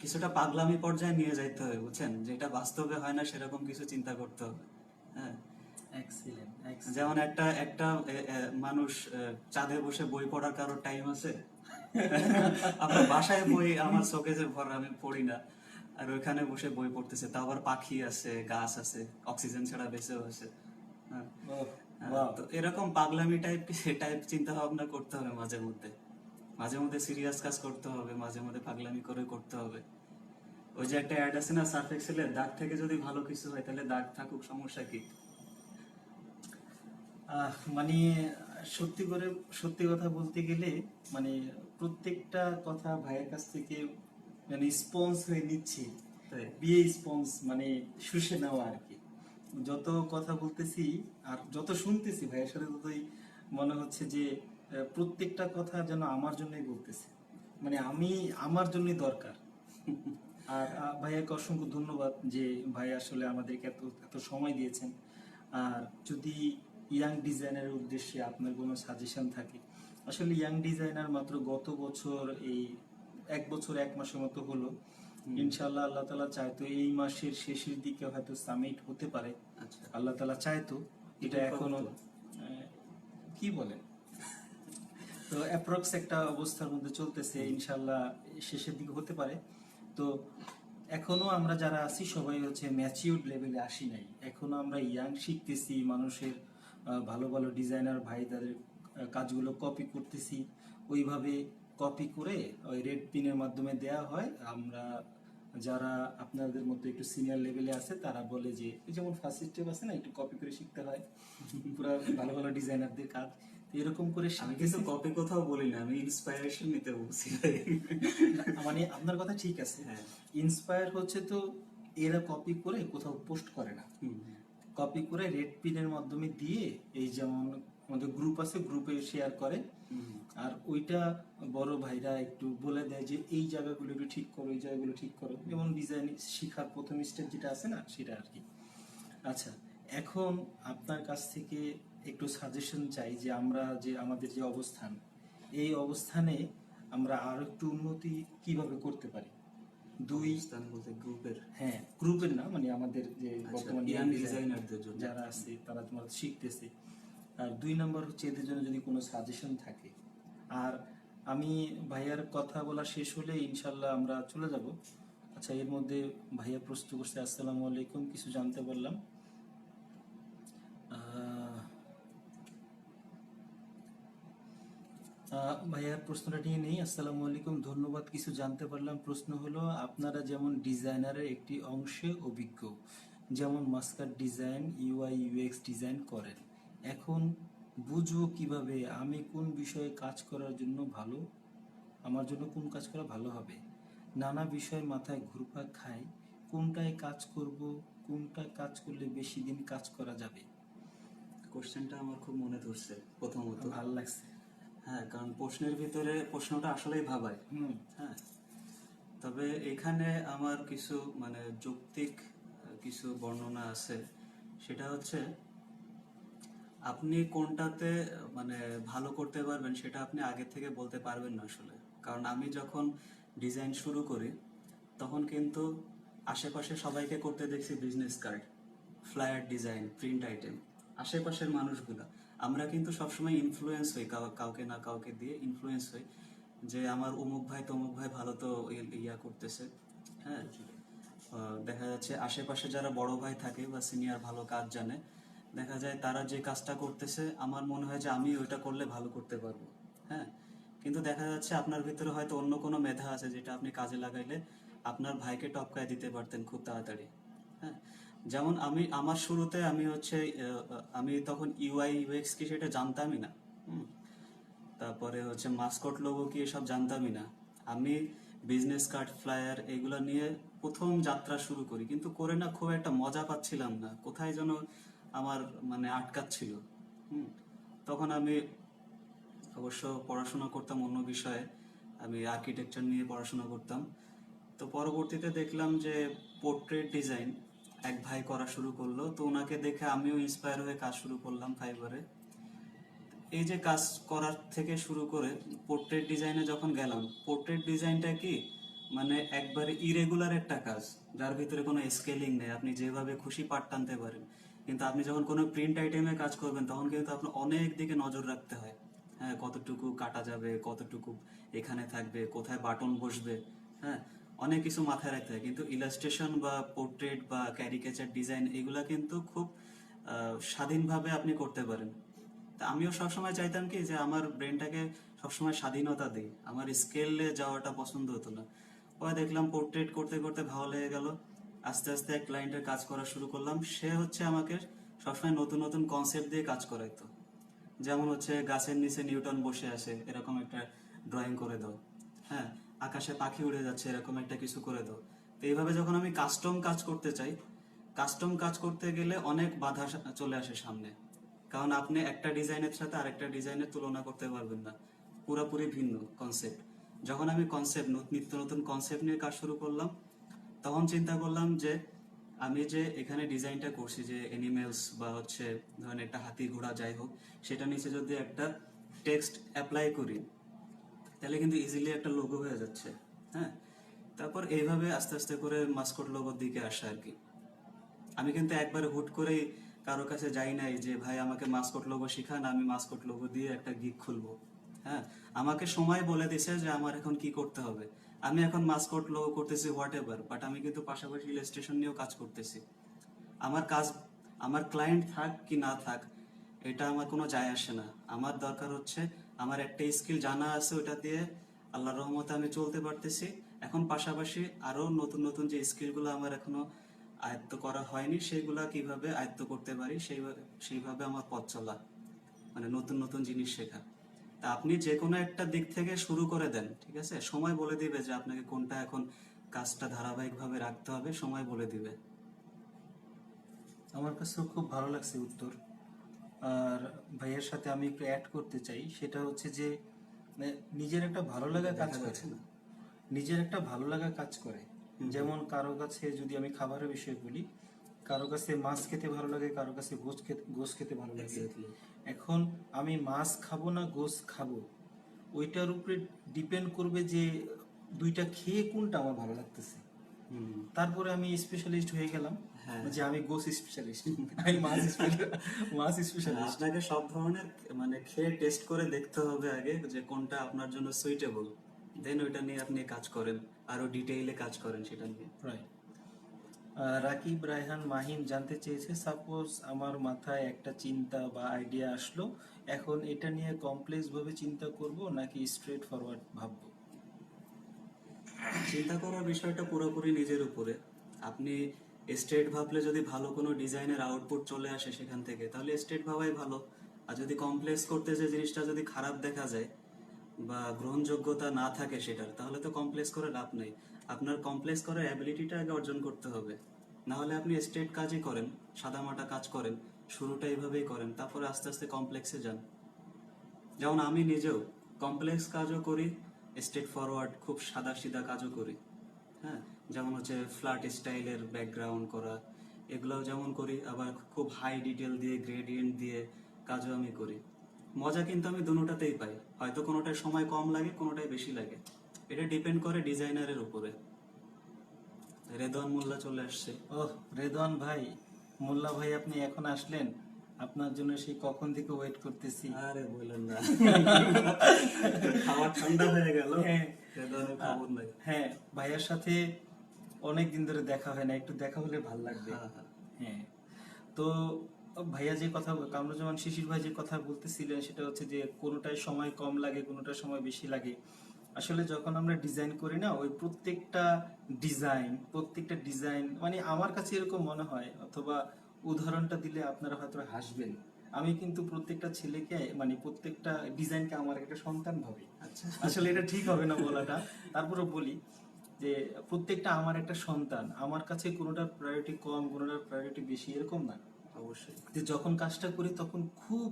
কিছুটা পাগলামি পর্যায়ে নিয়ে যাইতে হবে, বুঝছেন, যেটা বাস্তবে হয় না সেরকম কিছু চিন্তা করতে হবে। হ্যাঁ, এক্সিলেন্ট। যেমন একটা একটা মানুষ চাঁদে বসে বই পড়ার কারোর টাইম আছে? আমার বাসায় বই আমার শোকেজে ভরা, আমি পড়ি না, আর ওইখানে বসে বই পড়তেছে, তাও আবার পাখি আছে, গাছ আছে, অক্সিজেন ছাড়া বেঁচেও আছে। হ্যাঁ, তো এরকম পাগলামি টাইপ চিন্তা ভাবনা করতে হবে মাঝে মধ্যে, মাঝে মধ্যে সিরিয়াস কাজ করতে হবে, মাঝে মধ্যে পাগলামি করে করতে হবে। ওই যে একটা অ্যাড আছে না সার্ফ এক্সেলের, দাগ থেকে যদি ভালো কিছু হয় তাহলে দাগ থাকুক, সমস্যা কি? মানে সত্যি কথা বলতে গেলে, মানে প্রত্যেকটা কথা ভাইয়ের কাছ থেকে মানে স্পঞ্জ হয়ে নিচ্ছি, তাই বিয়ে স্পঞ্জ, মানে শুষে নেওয়া আর কি। যত কথা বলতেছি আর যত শুনতেছি ভাইয়ের সাথে, ততই মনে হচ্ছে যে প্রত্যেকটা কথা যেন আমার জন্যই বলতেছে, মানে আমার জন্যই দরকার। আর ভাইয়াকে অসংখ্য ধন্যবাদ যে ভাই আসলে আমাদেরকে এত এত সময় দিয়েছেন। আর যদি ইয়াং ডিজাইনারের উদ্দেশ্যে আপনার কোনো সাজেশন থাকে, আসলে ইয়াং ডিজাইনার মাত্র গত বছর এই 1 বছর 1 মাসের মতো হলো, ইনশাআল্লাহ আল্লাহ তাআলা চাইতো এই মাসের শেষের দিকে হয়তো সামিট হতে পারে। আচ্ছা, আল্লাহ তাআলা চাইতো, এটা এখনো কি বলেন, তো অ্যাপ্রক্স একটা অবস্থার মধ্যে চলতেছে, ইনশাআল্লাহ শেষের দিকে হতে পারে। তো এখনো আমরা যারা আছি সবাই হচ্ছে ম্যাচিউরড লেভেলে আসি নাই, এখনো আমরা ইয়াং শিখতেছি, মানুষের ভালো ভালো ডিজাইনার ভাই তাদের কাজগুলো কপি করতেছি, ওইভাবে কপি করে ওই রেড পিনের মাধ্যমে দেয়া হয়। আমরা যারা আপনাদের মতো একটু সিনিয়র লেভেলে আছে তারা বলে যে এই যেমন ফার্স্ট স্টেপ আছে না, একটু কপি করে শিখতে হয় পুরো ভালো ভালো ডিজাইনারদের কাজ, তো এরকম করে আমি কিন্তু কপি কোথাও বলি না, আমি ইন্সপায়ারেশন নিতে বলছি। মানে আপনার কথা ঠিক আছে, হ্যাঁ, ইন্সপায়ার হচ্ছে তো এরা কপি করে কোথাও পোস্ট করে না, কপি করে রেড পিনের মাধ্যমে দিয়ে, এই যেমন আমাদের গ্রুপ আছে, গ্রুপে শেয়ার করে, আর ওইটা বড় ভাইরা একটু বলে দেয় যে এই জায়গাগুলো একটু ঠিক করো, এই জায়গাগুলো ঠিক করো, যেমন ডিজাইন শেখার প্রথম স্টেপ যেটা আছে না সেটা আর কি। আচ্ছা, এখন আপনার কাছ থেকে একটু সাজেশন চাই যে আমরা যে আমাদের যে অবস্থান, এই অবস্থানে আমরা আরো একটু উন্নতি কিভাবে করতে পারি। দুই, স্থান বলতে গ্রুপের, হ্যাঁ গ্রুপের না, মানে আমাদের যে বর্তমানে ইয়াং young ডিজাইনারদের জন্য যারা আছে তারা তোমার শিখতেছে। আর দুই নাম্বার হচ্ছে এদের জন্য যদি কোনো সাজেশন থাকে। আর আমি ভাইয়ার কথা বলা শেষ হলে ইনশাল্লাহ আমরা চলে যাব। আচ্ছা, এর মধ্যে ভাইয়া প্রশ্ন করছে, আসসালামু আলাইকুম, কিছু জানতে পারলাম। আহ, ভাইয়ার প্রশ্নটা নিয়ে নেই। আসসালামু আলাইকুম, ধন্যবাদ, কিছু জানতে পারলাম। প্রশ্ন হলো, আপনারা যেমন ডিজাইনারের একটি অংশে অভিজ্ঞ, যেমন মাস্কার ডিজাইন, ইউআই ইউএক্স ডিজাইন করেন, এখন বুঝবো কিভাবে আমি কোন বিষয়ে কাজ করার জন্য ভালো, আমার জন্য কোন কাজ করা ভালো হবে? নানা বিষয় মাথায় ঘুরপাক খায়, কোনটায় কাজ করব, কোনটায় কাজ করলে বেশি দিন কাজ করা যাবে? কোশ্চেনটা আমার খুব মনে ধরছে প্রথমত। ভালো লাগছে। হ্যাঁ, কারণ প্রশ্নের ভিতরে প্রশ্নটা আসলেই ভাবায়। হ্যাঁ, তবে এখানে আমার কিছু মানে যৌক্তিক কিছু বর্ণনা আছে। সেটা হচ্ছে, আপনি কোনটাতে মানে ভালো করতে পারবেন সেটা আপনি আগে থেকে বলতে পারবেন না আসলে। কারণ আমি যখন ডিজাইন শুরু করি তখন কিন্তু আশেপাশে সবাইকে করতে দেখছি business card, flyer design, print item. আশেপাশের মানুষগুলা আমরা কিন্তু সবসময় ইনফ্লুয়েন্স হই, কাউকে না কাউকে দিয়ে ইনফ্লুয়েন্স হই যে আমার অমুক ভাই তমুক ভাই ভালো তো ইয়া করতেছে। হ্যাঁ, দেখা যাচ্ছে আশেপাশে যারা বড় ভাই থাকে বা সিনিয়র ভালো কাজ জানে, দেখা যায় তারা যে কাজটা করতেছে আমার মনে হয় যে আমি ওইটা করলে ভালো করতে পারবো। হ্যাঁ, কিন্তু দেখা যাচ্ছে আপনার ভিতরে হয়তো অন্য কোনো মেধা আছে যেটা আপনি কাজে লাগাইলে আপনার ভাইকে টপকায় দিতে পারতেন খুব তাড়াতাড়ি। হ্যাঁ, যেমন আমার শুরুতে আমি তখন ইউআই ইউএক্স কি সেটা জানতামই না। তারপরে হচ্ছে মাসকট লোগো কি এসব জানতামই না। আমি বিজনেস কার্ড, ফ্লায়ার এগুলো নিয়ে প্রথম যাত্রা শুরু করি, কিন্তু করে না খুব একটা মজা পাচ্ছিলাম না, কোথায় যেন আমার মানে আটকাচ্ছিল। তখন আমি অবশ্য পড়াশোনা করতাম অন্য বিষয়ে, আমি আর্কিটেকচার নিয়ে পড়াশোনা করতাম। তো পরবর্তীতে দেখলাম যে পোর্ট্রেট ডিজাইন এক ভাই করা শুরু করলো, তো ওনাকে দেখে আমিও ইন্সপায়ার হয়ে কাজ শুরু করলাম ফাইবারে। এই যে কাজ করার থেকে শুরু করে পোর্ট্রেট ডিজাইনে যখন গেলাম, পোর্ট্রেট ডিজাইনটা কি মানে একবারে ইরেগুলার একটা কাজ, যার ভিতরে কোনো স্কেলিং নেই, আপনি যেভাবে খুশি পার্ট টানতে পারেন। কিন্তু আপনি যখন কোনো প্রিন্ট আইটেমে কাজ করবেন তখন কিন্তু আপনার অনেক দিকে নজর রাখতে হয়। হ্যাঁ, কতটুকু কাটা যাবে, কতটুকু এখানে থাকবে, কোথায় বাটন বসবে। হ্যাঁ, অনেক কিছু মাথায় রাখতে হয়। কিন্তু ইলাস্ট্রেশন বা পোর্ট্রেট বা ক্যারিকেচার ডিজাইন এগুলা কিন্তু খুব স্বাধীনভাবে আপনি করতে পারেন। তা আমিও সবসময় চাইতাম কি যে আমার ব্রেনটাকে সবসময় স্বাধীনতা দিই, আমার স্কেলে যাওয়াটা পছন্দ হতো না। পরে দেখলাম পোর্ট্রেট করতে করতে ভালো লেগে গেল, আস্তে আস্তে এক ক্লায়েন্টের কাজ করা শুরু করলাম। সে হচ্ছে আমাকে সবসময় নতুন নতুন কনসেপ্ট দিয়ে কাজ করাইতো। যেমন হচ্ছে গাছের নিচে নিউটন বসে আছে এরকম একটা ড্রয়িং করে দাও। হ্যাঁ, আকাশে পাখি উড়ে যাচ্ছে এরকম একটা কিছু করে দাও। তো এইভাবে যখন আমি কাস্টম কাজ করতে চাই, কাস্টম কাজ করতে গেলে অনেক বাধা চলে আসে সামনে। কারণ আপনি একটা ডিজাইনের সাথে আরেকটা ডিজাইনের তুলনা করতে পারবেন না, পুরোপুরি ভিন্ন কনসেপ্ট। যখন আমি নিত্য নতুন কনসেপ্ট নিয়ে কাজ শুরু করলাম, তখন চিন্তা করলাম যে আমি যে এখানে ডিজাইনটা করছি যে এনিমেলস বা হচ্ছে ধরেন একটা হাতি ঘোড়া যাই হোক, সেটা নিচে যদি একটা টেক্সট অ্যাপ্লাই করি তাহলে কিন্তু ইজিলি একটা লোগো হয়ে যাচ্ছে। হ্যাঁ, তারপর এইভাবে আস্তে আস্তে করে মাস্কট লোগোর দিকে আসা আর কি। আমি কিন্তু একবারে হুট করেই কারো কাছে যাই নাই যে ভাই আমাকে মাস্কট লোগো শিখান, আমি মাস্কট লোগো দিয়ে একটা গিগ খুলবো। হ্যাঁ, আমাকে সময় বলে দিছে যে আমার এখন কি করতে হবে। আমি এখন মাস্কট লোগো করতেছি হোয়াট এভার, বাট আমি কিন্তু পাশাপাশি ইলাস্ট্রেশন নিয়েও কাজ করতেছি। আমার কাজ, আমার ক্লায়েন্ট থাক কি না থাক এটা আমার কোনো যায় আসে না। আমার দরকার হচ্ছে আমার একটা স্কিল জানা আছে, ওটা দিয়ে আল্লাহর রহমতে আমি চলতে পারতেছি। এখন পাশাপাশি আরো নতুন নতুন যে স্কিলগুলো আমার এখনো আয়ত্ত করা হয়নি সেগুলা কিভাবে আয়ত্ত করতে পারি সেইভাবে আমার পথ চলা, মানে নতুন নতুন জিনিস শেখা। তা আপনি যে কোনো একটা দিক থেকে শুরু করে দেন, ঠিক আছে, সময় বলে দিবে যে আপনাকে কোনটা এখন কাজটা ধারাবাহিকভাবে রাখতে হবে, সময় বলে দিবে। আমার কাছেও খুব ভালো লাগছে উত্তর। আর ভাইয়ের সাথে আমি একটু অ্যাড করতে চাই, সেটা হচ্ছে যে মানে নিজের একটা ভালো লাগা কাজ দেখা করে, যাচ্ছে না। নিজের একটা ভালো লাগা কাজ করে। যেমন কারো কাছে যদি আমি খাবারের বিষয় বলি, কারো কাছে মাছ খেতে ভালো লাগে, কারো কাছে গোশ খেতে ভালো লাগে। Exactly. এখন আমি মাছ খাবো না গোশ খাবো, ওইটার উপরে ডিপেন্ড করবে যে দুইটা খেয়ে কোনটা আমার ভালো লাগতেছে। হুম। তারপরে আমি স্পেশালিস্ট হয়ে গেলাম হ্যাঁ। যে আমি গোশ স্পেশালিস্ট, আমি মাছ স্পেশালিস্ট। আপনাকে সব ধরনের মানে খেয়ে টেস্ট করে দেখতে হবে আগে যে কোনটা আপনার জন্য সুইটেবল, দেন ওইটা নিয়ে আপনি কাজ করেন, আরো ডিটেইলে কাজ করেন সেটা নিয়ে। রাইট। রাকিব রায়হান মাহিম জানতে চেয়েছে, সাপোজ আমার মাথায় একটা চিন্তা বা আইডিয়া আসলো, এখন এটা নিয়ে কমপ্লেক্স ভাবে চিন্তা করব নাকি স্ট্রেট ফরওয়ার্ড ভাববো? চিন্তা করার বিষয়টা পুরোপুরি নিজের উপরে। আপনি স্ট্রেট ভাবলে যদি ভালো কোনো ডিজাইনের আউটপুট চলে আসে সেখান থেকে, তাহলে স্ট্রেট ভাবাই ভালো। আর যদি কমপ্লেক্স করতে যে জিনিসটা যদি খারাপ দেখা যায় বা গ্রহণযোগ্যতা না থাকে সেটার, তাহলে তো কমপ্লেক্স করে লাভ নেই। আপনার কমপ্লেক্স করার অ্যাবিলিটিটা আগে অর্জন করতে হবে। না হলে আপনি স্ট্রেট কাজই করেন, সাদামাটা কাজ করেন, শুরুটা এইভাবেই করেন, তারপরে আস্তে আস্তে কমপ্লেক্সে যান। যেমন আমি নিজেও কমপ্লেক্স কাজও করি, স্ট্রেট ফরওয়ার্ড খুব সাদা সিধা কাজও করি। হ্যাঁ, যেমন হচ্ছে ফ্ল্যাট স্টাইলের ব্যাকগ্রাউন্ড করা, এগুলোও যেমন করি, আবার খুব হাই ডিটেল দিয়ে গ্রেডিয়েন্ট দিয়ে কাজও আমি করি। মজা কিন্তু আমি দুটোটাতেই পাই, হয়তো কোনোটায় সময় কম লাগে, কোনোটায় বেশি লাগে। এটা ডিপেন্ড করে ডিজাইনারের উপরে। রেদওয়ান মোল্লা চলে আসছে। ওহ, রেদওয়ান ভাই, মোল্লা ভাই আপনি এখন আসলেন, আপনার জন্য সেই কখন থেকে ওয়েট করতেছি। আরে বললেন না, খাওয়া ঠান্ডা হয়ে গেল। হ্যাঁ। রেদওয়ানের খবর নাই। হ্যাঁ, ভাইয়ার সাথে অনেক দিন ধরে দেখা হয় না, একটু দেখা হলে ভালো লাগবে। হ্যাঁ, হ্যাঁ। হ্যাঁ, তো ভাইয়া যে কথা, কামরুজ্জামান শিশির ভাই যে কথা বলতেছিলেন সেটা হচ্ছে যে কোনোটায় সময় কম লাগে, কোনোটায় সময় বেশি লাগে। আসলে যখন আমরা ডিজাইন করি না, ওই প্রত্যেকটা ডিজাইন মানে আমার কাছে এরকম মনে হয়, অথবা উদাহরণটা দিলে আপনারা হয়তো হাসবেন, আমি কিন্তু প্রত্যেকটা ছেলেকে মানে প্রত্যেকটা ডিজাইনকে আমার একটা সন্তান ভাবি। আচ্ছা। আসলে এটা ঠিক হবে না বলাটা, তারপরে বলি যে প্রত্যেকটা আমার একটা সন্তান, আমার কাছে কোনোটার প্রায়োরিটি কম, কোনোটার প্রায়োরিটি বেশি এরকম না। অবশ্যই। যে যখন কাজটা করি তখন খুব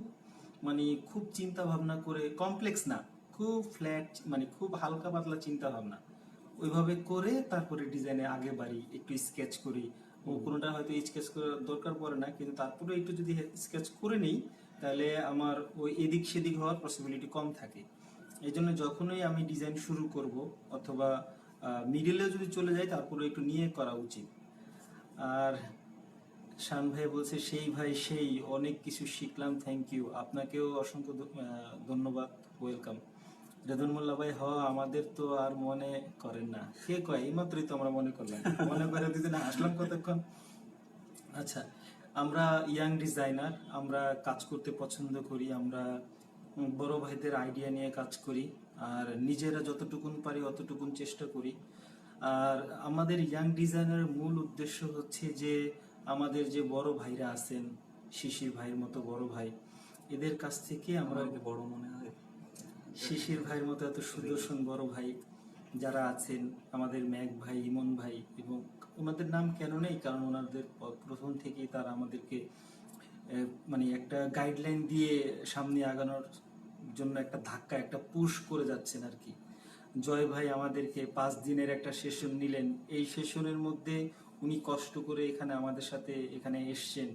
মানে খুব চিন্তা ভাবনা করে, কমপ্লেক্স না, খুব ফ্ল্যাট মানে খুব হালকা পাতলা চিন্তা ভাবনা ওইভাবে করে তারপরে ডিজাইনে আগে বাড়ি, একটু স্কেচ করি। ও কোনোটা হয়তো স্কেচ করার দরকার পড়ে না, কিন্তু তারপরে একটু যদি স্কেচ করে নিই তাহলে আমার ওই এদিক সেদিক হওয়ার পসিবিলিটি কম থাকে। এই জন্য যখনই আমি ডিজাইন শুরু করব অথবা মিডিলেও যদি চলে যাই তারপরে একটু নিয়ে করা উচিত। আর শান ভাই বলছে, সেই ভাই সেই অনেক কিছু শিখলাম, থ্যাংক ইউ। আপনাকেও অসংখ্য ধন্যবাদ, ওয়েলকাম। রেদন মোল্লা ভাই, আমাদের তো আর মনে করেন না। কে কয়? এইমাত্রই তো আমরা মনে করলাম, মনে করে দুদিন আসলাম কতক্ষণ। আচ্ছা, আমরা ইয়াং ডিজাইনার, আমরা কাজ করতে পছন্দ করি, আমরা বড় ভাইদের আইডিয়া নিয়ে কাজ করি, আর নিজেরা যতটুকুন পারি অতটুকুন চেষ্টা করি। আর আমাদের ইয়াং ডিজাইনারের মূল উদ্দেশ্য হচ্ছে যে আমাদের যে বড় ভাইরা আছেন, শিশির ভাইয়ের মতো বড় ভাই, এদের কাছ থেকে আমরা, আমাকে বড় মনে হয়। শিশির ভাইয়ের মতো এত সুদর্শন বড় ভাই যারা আছেন, আমাদের ম্যাক ভাই, ইমন ভাই, এবং ওনাদের নাম কেন নেই, কারণ ওনাদের প্রথম থেকেই তারা আমাদেরকে মানে একটা গাইডলাইন দিয়ে সামনে আগানোর জন্য একটা ধাক্কা, একটা পুশ করে যাচ্ছেন আর কি। জয় ভাই আমাদেরকে 5 দিনের একটা সেশন নিলেন, এই সেশনের মধ্যে উনি কষ্ট করে এখানে আমাদের সাথে এখানে এসছেন।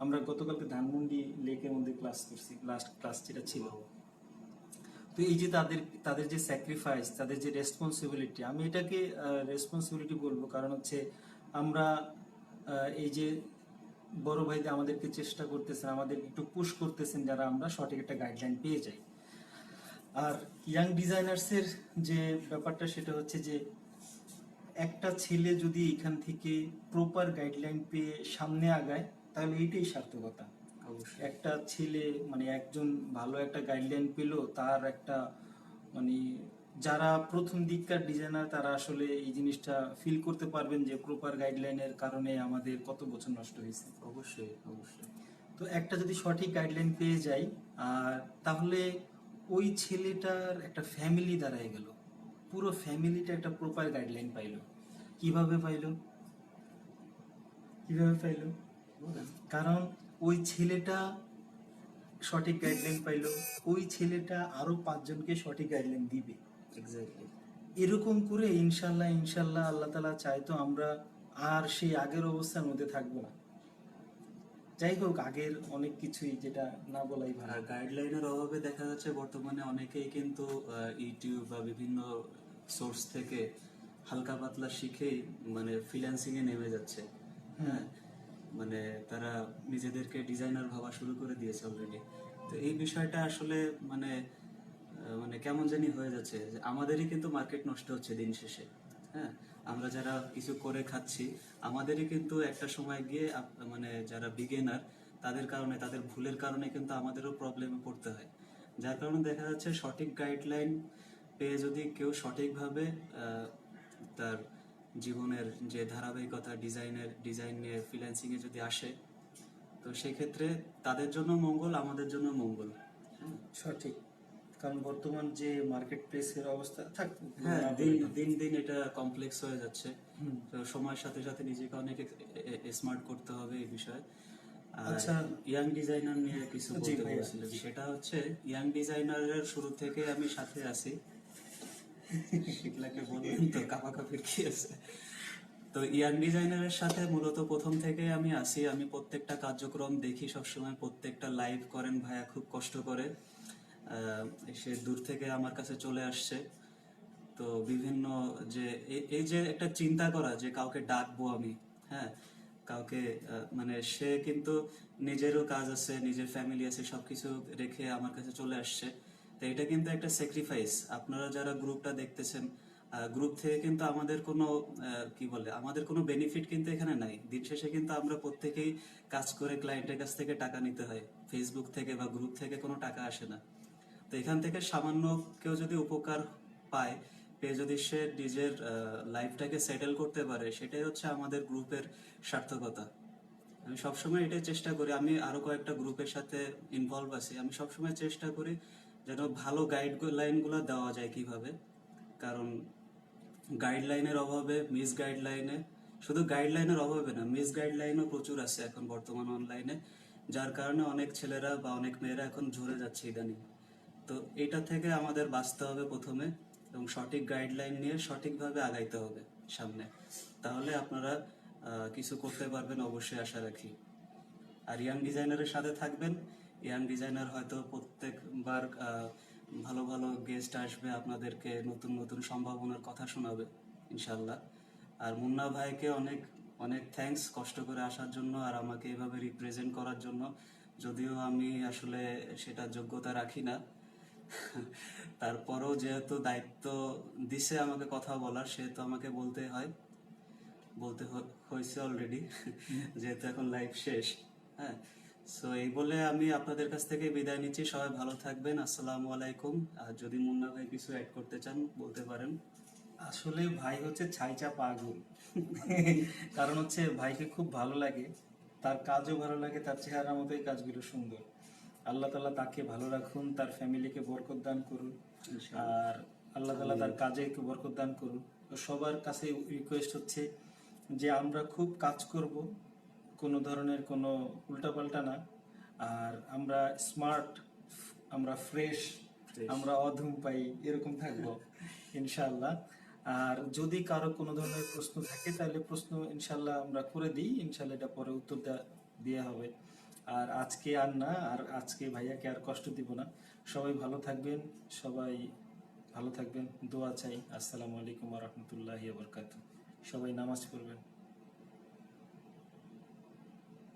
আমরা গতকালকে ধানমন্ডি লেকের মধ্যে ক্লাস করছি, লাস্ট ক্লাস যেটা ছিল। তো এই যে তাদের যে স্যাক্রিফাইস, তাদের যে রেসপন্সিবিলিটি, আমি এটাকে রেসপন্সিবিলিটি বলবো, কারণ হচ্ছে আমরা এই যে বড় ভাইদের আমাদেরকে চেষ্টা করতেছেন, আমাদের একটু পুশ করতেছেন, যারা আমরা সঠিক একটা গাইডলাইন পেয়ে যাই। আর ইয়াং ডিজাইনার্সের যে ব্যাপারটা সেটা হচ্ছে যে একটা ছেলে যদি এখান থেকে প্রপার গাইডলাইন পেয়ে সামনে আগায় তাহলে এইটাই সার্থকতা। অবশ্যই। একটা ছেলে মানে একজন ভালো একটা গাইডলাইন পেলো, তার একটা মানে যারা প্রথম দিককার ডিজাইনার তারা আসলে এই জিনিসটা ফিল করতে পারবেন যে প্রপার গাইডলাইনের কারণে আমাদের কত বছর নষ্ট হয়েছে। অবশ্যই, অবশ্যই। তো একটা যদি সঠিক গাইডলাইন পেয়ে যাই, আর তাহলে ওই ছেলেটার একটা ফ্যামিলি দাঁড়ায় গেল, পুরো ফ্যামিলিটা একটা প্রপার গাইডলাইন পাইলো। কিভাবে পাইলো? কারণ ওই ছেলেটা সঠিক গাইডলাইন পাইলো, ওই ছেলেটা আরো 5 জনকে সঠিক গাইডলাইন দিবে। এক্স্যাক্টলি। এরকম করে ইনশাল্লাহ ইনশাল্লাহ আল্লাহ তাআলা চাইতো আমরা আর সেই আগের অবস্থার মধ্যে থাকবো না। যাই হোক, আগের অনেক কিছুই যেটা না বলাই ভালো। আর গাইডলাইনের অভাবে দেখা যাচ্ছে বর্তমানে অনেকেই কিন্তু ইউটিউব বা বিভিন্ন সোর্স থেকে হালকা পাতলা শিখেই মানে ফ্রিল্যান্সিং এ নেমে যাচ্ছে। হ্যাঁ, মানে তারা নিজেদেরকে ডিজাইনার ভাবা শুরু করে দিয়েছে অলরেডি। তো এই বিষয়টা আসলে মানে মানে কেমন জানি হয়ে যাচ্ছে যে আমাদেরই কিন্তু মার্কেট নষ্ট হচ্ছে দিন শেষে। হ্যাঁ, আমরা যারা কিছু করে খাচ্ছি আমাদেরই কিন্তু একটা সময় গিয়ে মানে যারা বিগিনার তাদের কারণে, তাদের ভুলের কারণে কিন্তু আমাদেরও প্রবলেমে পড়তে হয়। যার কারণে দেখা যাচ্ছে সঠিক গাইডলাইন পেয়ে যদি কেউ সঠিকভাবে তার জীবনের যে ধারাবাহিকতা ডিজাইন নিয়ে ফ্রিল্যান্সিং এ যদি আসে, তো সেক্ষেত্রে তাদের জন্য মঙ্গল, আমাদের জন্য মঙ্গল। সঠিক, কারণ বর্তমান যে মার্কেট প্লেসের অবস্থা থাক, হ্যাঁ, দিন দিন এটা কমপ্লেক্স হয়ে যাচ্ছে। তো সময়ের সাথে সাথে নিজেকে অনেক স্মার্ট করতে হবে এই বিষয়ে। আচ্ছা, ইয়াং ডিজাইনার নিয়ে কিছু জি বলতে ভাইয়া, বলছিলেন, সেটা হচ্ছে ইয়াং ডিজাইনারের শুরু থেকে আমি সাথে আছি। শীতলাকে বললেন তো কাপাকাপির কি আছে। তো ইয়াং ডিজাইনারের সাথে মূলত প্রথম থেকে আমি আছি। আমি প্রত্যেকটা কার্যক্রম দেখি সবসময়, প্রত্যেকটা লাইভ করেন ভাইয়া খুব কষ্ট করে। সে দূর থেকে আমার কাছে চলে আসছে। তো বিভিন্ন যে এই যে একটা চিন্তা করা যে কাউকে ডাকবো আমি, হ্যাঁ, কাউকে মানে সে কিন্তু নিজেরও কাজ আছে, নিজের ফ্যামিলি আছে, সবকিছু রেখে আমার কাছে চলে আসছে। তো এটা কিন্তু একটা স্যাক্রিফাইস। আপনারা যারা গ্রুপটা দেখতেছেন, গ্রুপ থেকে কিন্তু আমাদের কোনো কি বলে, আমাদের কোনো বেনিফিট কিন্তু এখানে নাই। দিন শেষে কিন্তু আমরা প্রত্যেকেই কাজ করে ক্লায়েন্টের কাছ থেকে টাকা নিতে হয়। ফেসবুক থেকে বা গ্রুপ থেকে কোনো টাকা আসে না। তো এখান থেকে সামান্য কেউ যদি উপকার পায়, পেয়ে যদি সে নিজের লাইফটাকে সেটেল করতে পারে, সেটাই হচ্ছে আমাদের গ্রুপের সার্থকতা। আমি সবসময় এটাই চেষ্টা করি, আমি আরো কয়েকটা গ্রুপের সাথে ইনভলভ আছি, আমি সবসময় চেষ্টা করি যেন ভালো গাইডলাইনগুলো দেওয়া যায় কিভাবে। কারণ গাইডলাইনের অভাবে, মিস গাইডলাইনে, শুধু গাইডলাইনের অভাবে না, মিস গাইডলাইনও প্রচুর আছে এখন বর্তমান অনলাইনে, যার কারণে অনেক ছেলেরা বা অনেক মেয়েরা এখন ঝরে যাচ্ছে ইদানিং। তো এটা থেকে আমাদের বাঁচতে হবে প্রথমে, এবং সঠিক গাইডলাইন নিয়ে সঠিকভাবে আগাইতে হবে সামনে। তাহলে আপনারা কিছু করতে পারবেন অবশ্যই, আশা রাখি। আর ইয়াং ডিজাইনারের সাথে থাকবেন। ইয়াং ডিজাইনার হয়তো প্রত্যেকবার ভালো ভালো গেস্ট আসবে, আপনাদেরকে নতুন নতুন সম্ভাবনার কথা শোনাবে ইনশাল্লাহ। আর মুন্না ভাইকে অনেক অনেক থ্যাঙ্কস কষ্ট করে আসার জন্য আর আমাকে এভাবে রিপ্রেজেন্ট করার জন্য, যদিও আমি আসলে সেটা যোগ্যতা রাখি না। তারপরও যেহেতু দায়িত্ব দিছে আমাকে কথা বলার, সেহেতু আমাকে বলতে হয়েছে অলরেডি, যেহেতু এখন লাইফ শেষ। হ্যাঁ, সো এই বলে আমি আপনাদের কাছ থেকে বিদায় নিচ্ছি। সবাই ভালো থাকবেন, আসসালামু আলাইকুম। আর যদি মুন্না ভাই কিছু অ্যাড করতে চান বলতে পারেন। আসলে ভাই হচ্ছে ছাইচা পাগল। কারণ হচ্ছে ভাইকে খুব ভালো লাগে, তার কাজও ভালো লাগে, তার চেহারা মতোই কাজগুলো সুন্দর। আল্লাহ তাআলা তাকে ভালো রাখুন, তার ফ্যামিলিকে বরকত দান করুন, আর আল্লাহ তাআলা তার কাজে একটু বরকত দান করুন। তো সবার কাছে রিকোয়েস্ট হচ্ছে যে আমরা খুব কাজ করব, কোনো ধরনের কোনো উল্টাপাল্টা না, আর আমরা স্মার্ট, আমরা ফ্রেশ, আমরা অধূমপায়ী এরকম থাকবো ইনশাআল্লাহ। আর যদি কারো কোনো ধরনের প্রশ্ন থাকে তাহলে প্রশ্ন ইনশাআল্লাহ আমরা করে দিই, ইনশাআল্লাহ এটা পরে উত্তর দেওয়া হবে। আর আজকে আর না, আর আজকে ভাইয়াকে আর কষ্ট দিব না। সবাই ভালো থাকবেন, সবাই ভালো থাকবেন, দোয়া চাই। আসসালামু আলাইকুম ওয়া রাহমাতুল্লাহি ওয়া বারাকাতুহু। সবাই নামাজ পড়বেন।